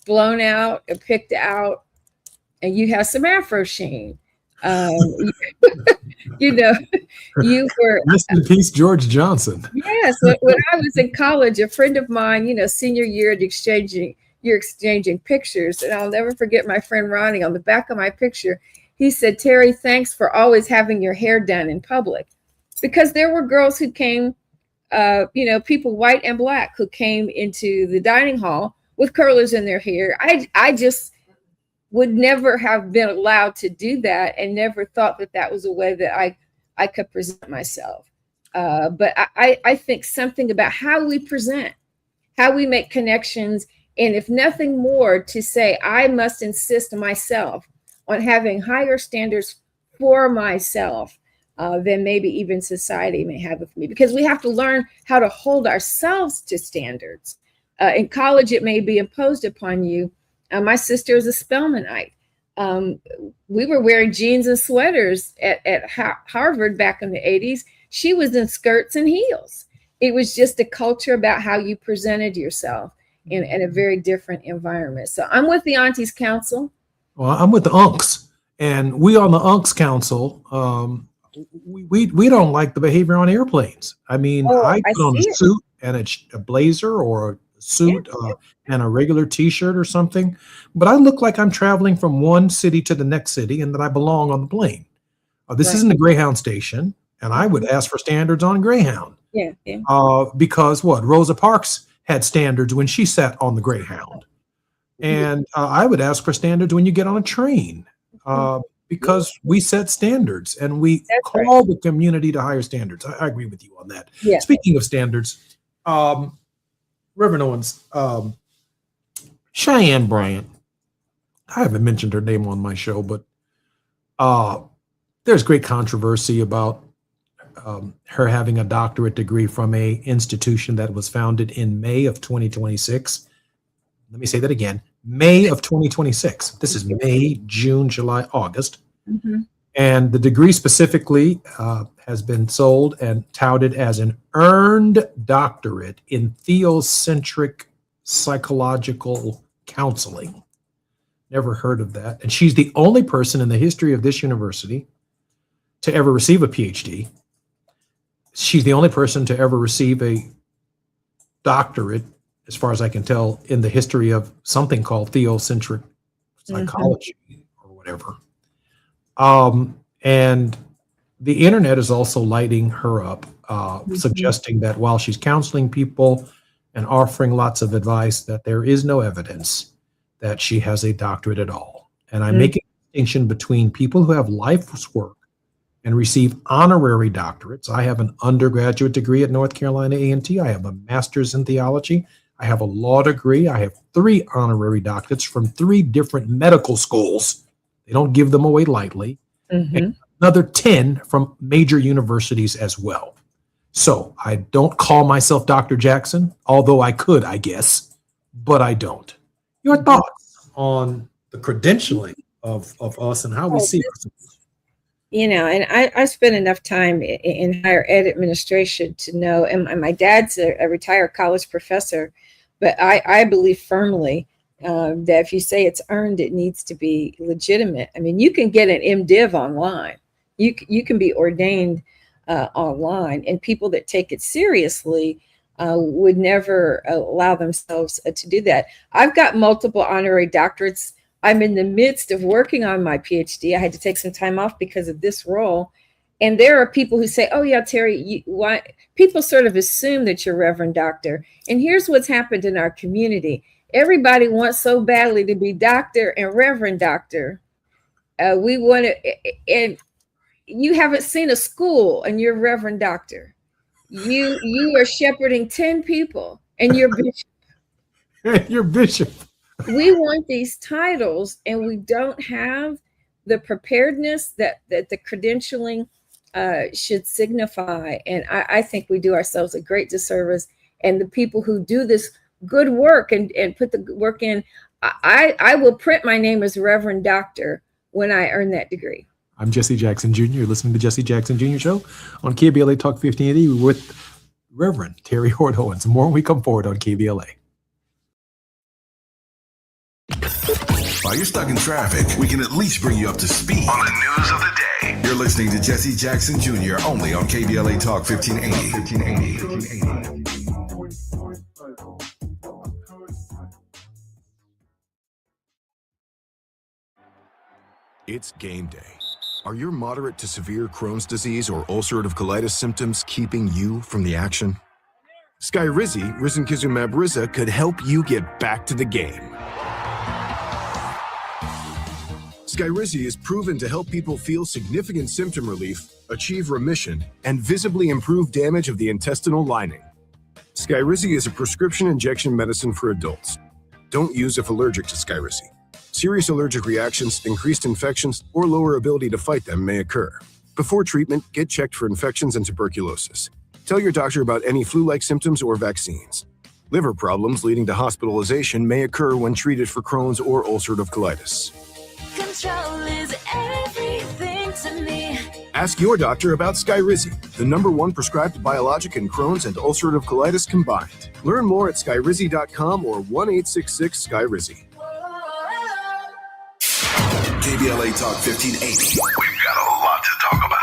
Speaker 23: blown out and picked out, and you had some Afro sheen. You were.
Speaker 4: Rest in peace, George Johnson.
Speaker 23: Yes, when I was in college, a friend of mine, senior year, you're exchanging pictures, and I'll never forget my friend Ronnie. On the back of my picture, he said, "Terry, thanks for always having your hair done in public," because there were girls who came, people white and black who came into the dining hall with curlers in their hair. I just would never have been allowed to do that, and never thought that was a way that I could present myself. But I think something about how we present, how we make connections, and if nothing more, to say I must insist myself on having higher standards for myself than maybe even society may have of me, because we have to learn how to hold ourselves to standards. In college, it may be imposed upon you. My sister is a Spelmanite. We were wearing jeans and sweaters at Harvard back in the 80s. She was in skirts and heels. It was just a culture about how you presented yourself in a very different environment. So I'm with the Aunties Council.
Speaker 4: Well, I'm with the Unks, and we on the Unks Council, we don't like the behavior on airplanes. I mean, I put on a suit and a blazer, or a suit and a regular T-shirt or something, but I look like I'm traveling from one city to the next city, and that I belong on the plane. This isn't a Greyhound station, and I would ask for standards on Greyhound.
Speaker 23: Yeah.
Speaker 4: Because Rosa Parks had standards when she sat on the Greyhound. And I would ask for standards when you get on a train, because we set standards, and we call the community to higher standards. I agree with you on that.
Speaker 23: Yeah.
Speaker 4: Speaking of standards, Reverend Owens, Cheyenne Bryant, I haven't mentioned her name on my show, but there's great controversy about her having a doctorate degree from a institution that was founded in May of 2026. Let me say that again, May of 2026. This is May, June, July, August.
Speaker 23: Mm-hmm.
Speaker 4: And the degree specifically has been sold and touted as an earned doctorate in theocentric psychological counseling. Never heard of that. And she's the only person in the history of this university to ever receive a PhD. She's the only person to ever receive a doctorate, as far as I can tell, in the history of something called theocentric psychology or whatever. And the internet is also lighting her up, suggesting that while she's counseling people and offering lots of advice, that there is no evidence that she has a doctorate at all. And I'm making a distinction between people who have life's work and receive honorary doctorates. I have an undergraduate degree at North Carolina A&T. I have a master's in theology. I have a law degree. I have 3 honorary doctorates from 3 different medical schools. They don't give them away lightly. And another 10 from major universities as well. So I don't call myself Dr. Jackson, although I could, I guess, but I don't. Your thoughts on the credentialing of us and how we see ourselves?
Speaker 23: And I spent enough time in higher ed administration to know, and my dad's a retired college professor, but I believe firmly that if you say it's earned, it needs to be legitimate. I mean, you can get an MDiv online. You can be ordained online, and people that take it seriously would never allow themselves to do that. I've got multiple honorary doctorates. I'm in the midst of working on my PhD. I had to take some time off because of this role. And there are people who say, oh, yeah, Terry, people sort of assume that you're Reverend Doctor. And here's what's happened in our community. Everybody wants so badly to be Doctor and Reverend Doctor. We want to, and you haven't seen a school and you're Reverend Doctor. You are shepherding 10 people and you're bishop.
Speaker 4: You're bishop.
Speaker 23: We want these titles, and we don't have the preparedness that the credentialing should signify. And I think we do ourselves a great disservice. And the people who do this good work and put the work in, I will print my name as Reverend Doctor when I earn that degree.
Speaker 4: I'm Jesse Jackson Jr. You're listening to Jesse Jackson Jr. Show on KBLA Talk 1580 with Reverend Terry Hort Owens. More when we come forward on KBLA.
Speaker 2: While you're stuck in traffic, we can at least bring you up to speed on the news of the day. You're listening to Jesse Jackson Jr. only on KBLA Talk 1580.
Speaker 5: It's game day. Are your moderate to severe Crohn's disease or ulcerative colitis symptoms keeping you from the action? Skyrizi, risankizumab Riza, could help you get back to the game. Skyrizi is proven to help people feel significant symptom relief, achieve remission, and visibly improve damage of the intestinal lining. Skyrizi is a prescription injection medicine for adults. Don't use if allergic to Skyrizi. Serious allergic reactions, increased infections, or lower ability to fight them may occur. Before treatment, get checked for infections and tuberculosis. Tell your doctor about any flu-like symptoms or vaccines. Liver problems leading to hospitalization may occur when treated for Crohn's or ulcerative colitis.
Speaker 3: Control is everything to me.
Speaker 5: Ask your doctor about Skyrizi, the #1 prescribed biologic in Crohn's and ulcerative colitis combined. Learn more at skyrizi.com or 1-866-SKYRIZI.
Speaker 2: KBLA Talk 1580. We've got a lot to talk about.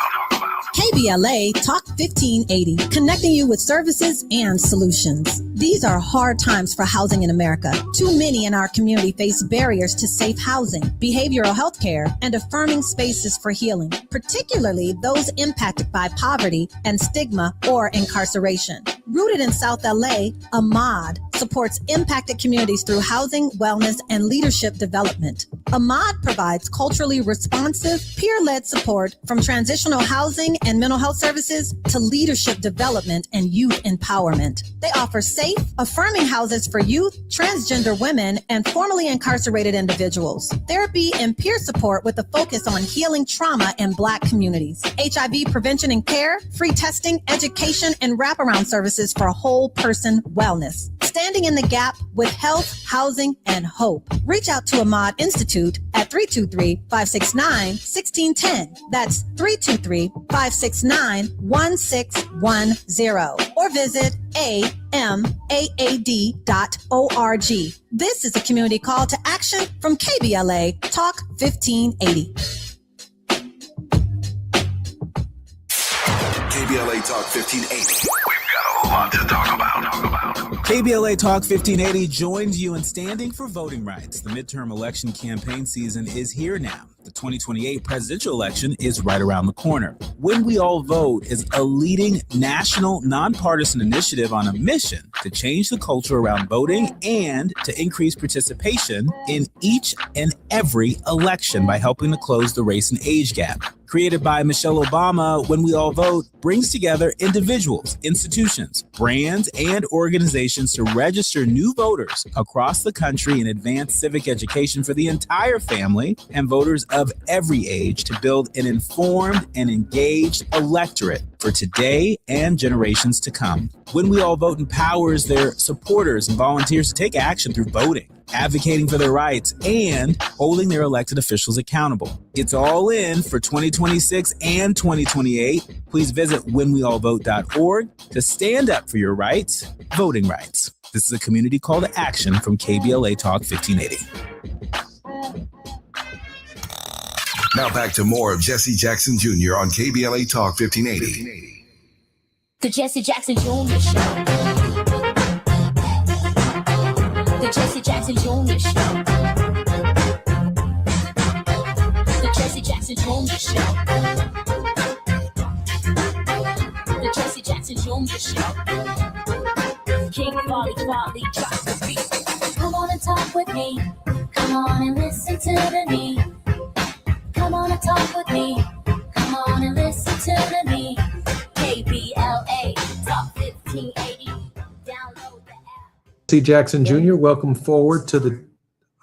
Speaker 10: KBLA Talk 1580, connecting you with services and solutions. These are hard times for housing in America. Too many in our community face barriers to safe housing, behavioral health care, and affirming spaces for healing, particularly those impacted by poverty and stigma or incarceration. Rooted in South LA, Ahmad supports impacted communities through housing, wellness, and leadership development. Ahmad provides culturally responsive, peer-led support from transitional housing and mental health services to leadership development and youth empowerment. They offer safe, affirming houses for youth, transgender women, and formerly incarcerated individuals. Therapy and peer support with a focus on healing trauma in Black communities. HIV prevention and care, free testing, education, and wraparound services for whole person wellness. Standing in the gap with health, housing, and hope. Reach out to Ahmad Institute at 323-569-1610. That's 323-569-1610. Or visit amaad.org. This is a community call to action from KBLA Talk 1580.
Speaker 2: KBLA Talk 1580. We've got a lot to talk about.
Speaker 14: KBLA Talk 1580 joins you in standing for voting rights. The midterm election campaign season is here now. The 2028 presidential election is right around the corner. When We All Vote is a leading national nonpartisan initiative on a mission to change the culture around voting and to increase participation in each and every election by helping to close the race and age gap. Created by Michelle Obama, When We All Vote brings together individuals, institutions, brands, and organizations to register new voters across the country and advance civic education for the entire family and voters of every age to build an informed and engaged electorate for today and generations to come. When We All Vote empowers their supporters and volunteers to take action through voting, advocating for their rights, and holding their elected officials accountable. It's all in for 2026 and 2028. Please visit whenweallvote.org to stand up for your rights, voting rights. This is a community call to action from KBLA Talk 1580.
Speaker 2: Now back to more of Jesse Jackson Jr. on KBLA Talk 1580.
Speaker 3: The Jesse Jackson Jr. Show. The Jesse Jackson Jr. Show. The Jesse Jackson Jr. Show. The Jesse Jackson Jr. Show. King Volley, drop the beat. Come on and talk with me. Come on and listen to the me. Come on and talk with me. Come on and listen to the me. KBLA Talk 1580. Download the app.
Speaker 4: Jesse Jackson Jr., welcome forward to the.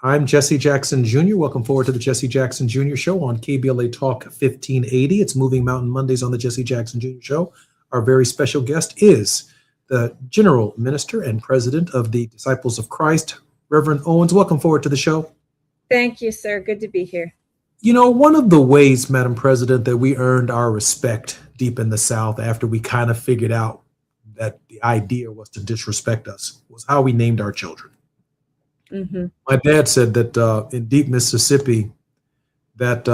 Speaker 4: I'm Jesse Jackson Jr. Welcome forward to the Jesse Jackson Jr. Show on KBLA Talk 1580. It's Moving Mountain Mondays on the Jesse Jackson Jr. Show. Our very special guest is the General Minister and President of the Disciples of Christ, Reverend Owens. Welcome forward to the show.
Speaker 23: Thank you, sir. Good to be here.
Speaker 4: You know, one of the ways, Madam President, that we earned our respect deep in the South after we kind of figured out that the idea was to disrespect us, was how we named our children.
Speaker 23: Mm-hmm.
Speaker 4: My dad said that in deep Mississippi, that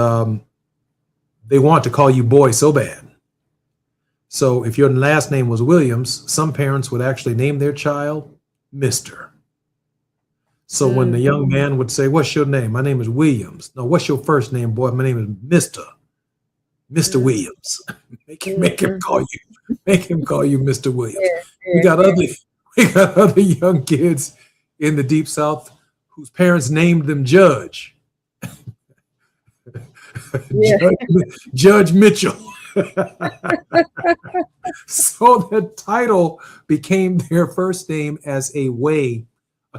Speaker 4: they want to call you boy so bad. So if your last name was Williams, some parents would actually name their child Mr. So when the young man would say, "What's your name?" "My name is Williams." "No, what's your first name, boy?" "My name is Mr. Williams." Make him call you Mr. Williams. We got other young kids in the Deep South whose parents named them Judge. Judge Mitchell. So the title became their first name as a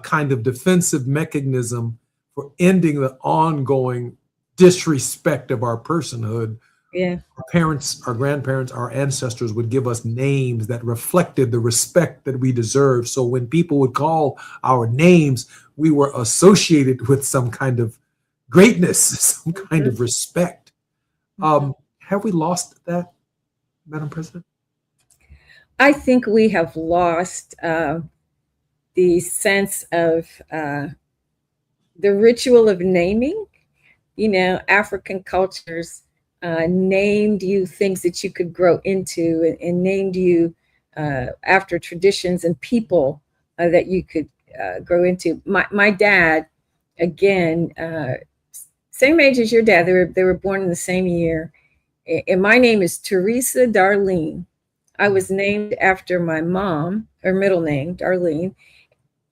Speaker 4: kind of defensive mechanism for ending the ongoing disrespect of our personhood.
Speaker 23: Yeah.
Speaker 4: Our parents, our grandparents, our ancestors would give us names that reflected the respect that we deserved. So when people would call our names, we were associated with some kind of greatness, some kind of respect. Have we lost that, Madam President?
Speaker 23: I think we have lost the sense of the ritual of naming. You know, African cultures named you things that you could grow into, and named you after traditions and people that you could grow into. My dad, again, same age as your dad. They were born in the same year. And my name is Teresa Darlene. I was named after my mom, her middle name, Darlene.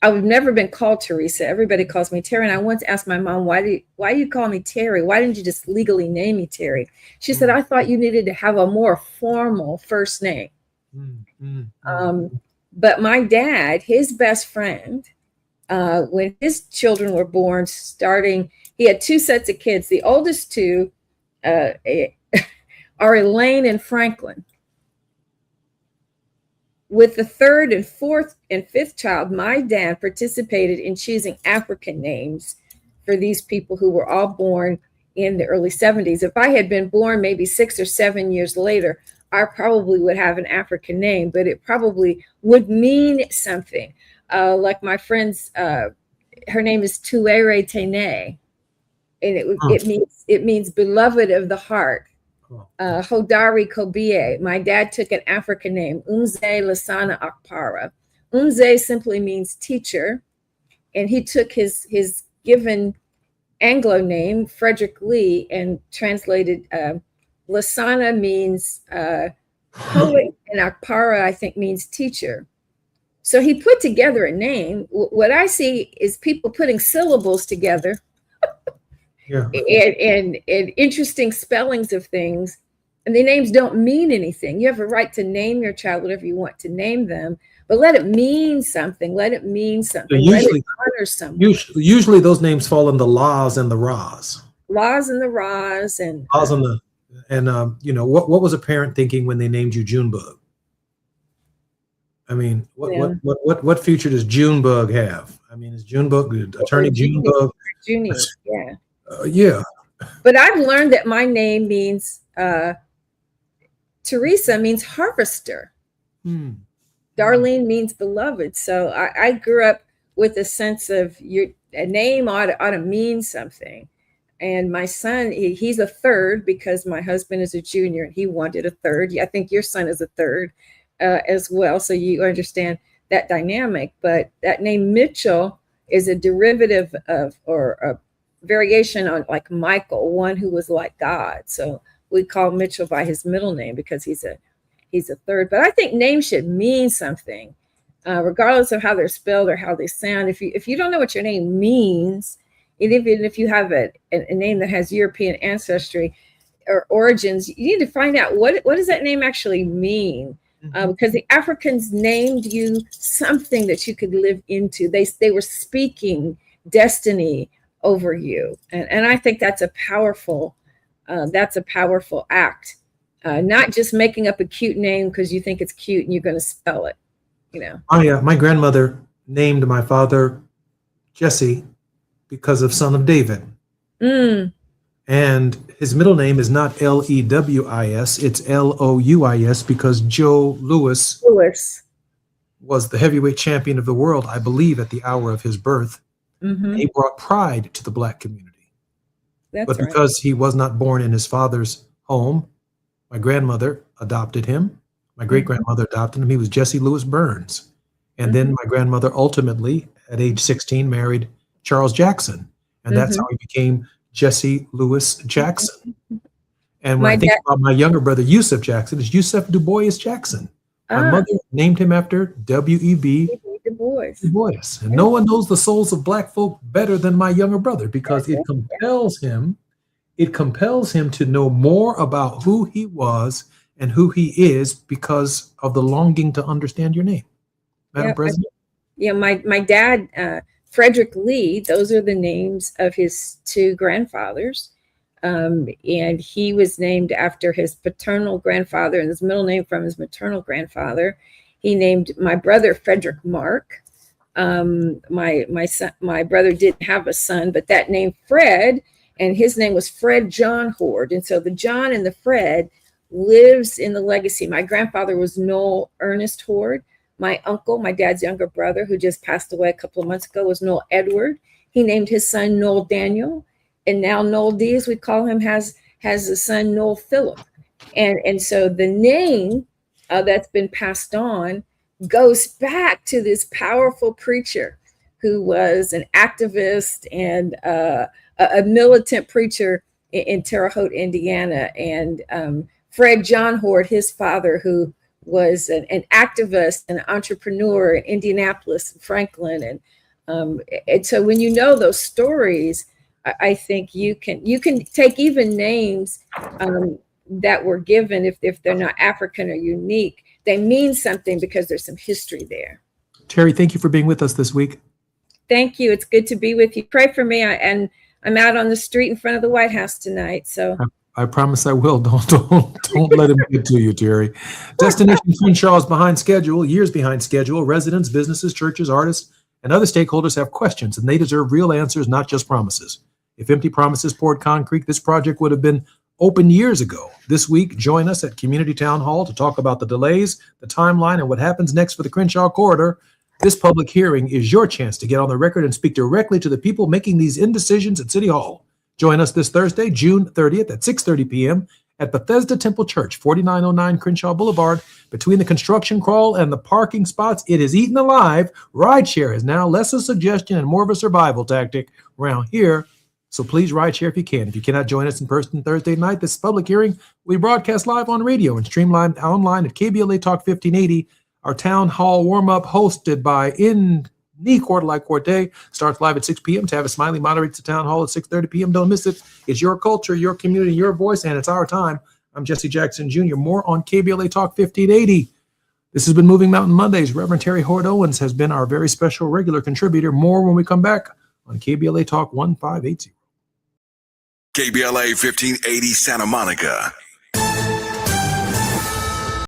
Speaker 23: I've never been called Teresa. Everybody calls me Terry. And I once asked my mom, why do you call me Terry? Why didn't you just legally name me Terry? She said, I thought you needed to have a more formal first name. But my dad, his best friend, when his children were born, he had two sets of kids. The oldest two are Elaine and Franklin. With the third and fourth and fifth child, my dad participated in choosing African names for these people who were all born in the early 70s. If I had been born maybe 6 or 7 years later, I probably would have an African name, but it probably would mean something. Like my friend's, her name is Tuere Tene, and it means beloved of the heart. Hodari Kobie. My dad took an African name, Umze Lasana Akpara. Umze simply means teacher, and he took his given Anglo name, Frederick Lee, and translated Lasana means poet, and Akpara, I think, means teacher. So he put together a name. What I see is people putting syllables together. Yeah. And interesting spellings of things, and the names don't mean anything. You have a right to name your child whatever you want to name them, but let it mean something. Let it mean something. Let it honor someone.
Speaker 4: Usually those names fall in the La's and the Ra's.
Speaker 23: Laws and the Ra's and
Speaker 4: Laws and you know, what was a parent thinking when they named you Junebug? I mean, what future does Junebug have? I mean, is Junebug Attorney Junebug?
Speaker 23: Junie, yeah.
Speaker 4: Yeah.
Speaker 23: But I've learned that my name means Teresa means harvester. Darlene means beloved. So I grew up with a sense of a name ought to mean something. And my son, he's a third because my husband is a junior and he wanted a third. I think your son is a third as well. So you understand that dynamic. But that name Mitchell is a derivative of, or a variation on like Michael, one who was like God. So we call Mitchell by his middle name because he's a third. But I think names should mean something, regardless of how they're spelled or how they sound. If you don't know what your name means, even if you have a name that has European ancestry or origins, you need to find out what does that name actually mean. Because the Africans named you something that you could live into. They were speaking destiny over you, and I think that's a powerful act. Not just making up a cute name because you think it's cute and you're going to spell it. You know.
Speaker 4: My grandmother named my father Jesse because of son of David. And his middle name is not Lewis, it's Louis because Joe Louis was the heavyweight champion of the world, I believe, at the hour of his birth.
Speaker 23: Mm-hmm.
Speaker 4: He brought pride to the Black community.
Speaker 23: That's
Speaker 4: But
Speaker 23: right.
Speaker 4: because he was not born in his father's home, my grandmother adopted him. My great-grandmother adopted him. He was Jesse Lewis Burns. And then my grandmother ultimately, at age 16, married Charles Jackson. And that's how he became Jesse Lewis Jackson. And when I think about my younger brother, Yusuf Jackson, it's Yusuf Du Bois Jackson. My mother named him after W.E.B.
Speaker 23: Du Bois.
Speaker 4: Du Bois. And no one knows the souls of Black folk better than my younger brother, because it compels him to know more about who he was and who he is because of the longing to understand your name. Madam President?
Speaker 23: My dad, Frederick Lee, those are the names of his two grandfathers. And he was named after his paternal grandfather and his middle name from his maternal grandfather. He named my brother Frederick Mark. My brother didn't have a son, but that name Fred, and his name was Fred John Horde. And so the John and the Fred lives in the legacy. My grandfather was Noel Ernest Horde. My uncle, my dad's younger brother, who just passed away a couple of months ago, was Noel Edward. He named his son Noel Daniel. And now Noel D, as we call him, has a son, Noel Phillip. And so the name that's been passed on goes back to this powerful preacher who was an activist and a militant preacher in Terre Haute, Indiana. And Fred John Horde, his father, who was an activist and entrepreneur in Indianapolis and Franklin. And so when you know those stories, I think you can take even names that were given, if they're not African or unique, they mean something because there's some history there.
Speaker 4: Terry, thank you for being with us this week.
Speaker 23: Thank you. It's good to be with you. Pray for me. And I'm out on the street in front of the White House tonight. So
Speaker 4: I promise I will. Don't let him get to you, Terry. Destination Crenshaw is behind schedule, years behind schedule. Residents, businesses, churches, artists, and other stakeholders have questions, and they deserve real answers, not just promises. If empty promises poured concrete, this project would have been open years ago. This week, join us at Community Town Hall to talk about the delays, the timeline, and what happens next for the Crenshaw Corridor. This public hearing is your chance to get on the record and speak directly to the people making these indecisions at City Hall. Join us this Thursday, June 30th at 6:30 p.m. at Bethesda Temple Church, 4909 Crenshaw Boulevard. Between the construction crawl and the parking spots, it is eaten alive. Rideshare is now less a suggestion and more of a survival tactic around here. So please rideshare if you can. If you cannot join us in person Thursday night, this public hearing we broadcast live on radio and stream live online at KBLA Talk 1580. Our town hall warm-up hosted by Quarter Corte starts live at 6 p.m. Tavis Smiley moderates the town hall at 6:30 p.m. Don't miss it. It's your culture, your community, your voice, and it's our time. I'm Jesse Jackson Jr. More on KBLA Talk 1580. This has been Moving Mountain Mondays. Reverend Terry Horde Owens has been our very special regular contributor. More when we come back on KBLA Talk 1580.
Speaker 2: KBLA 1580 Santa Monica,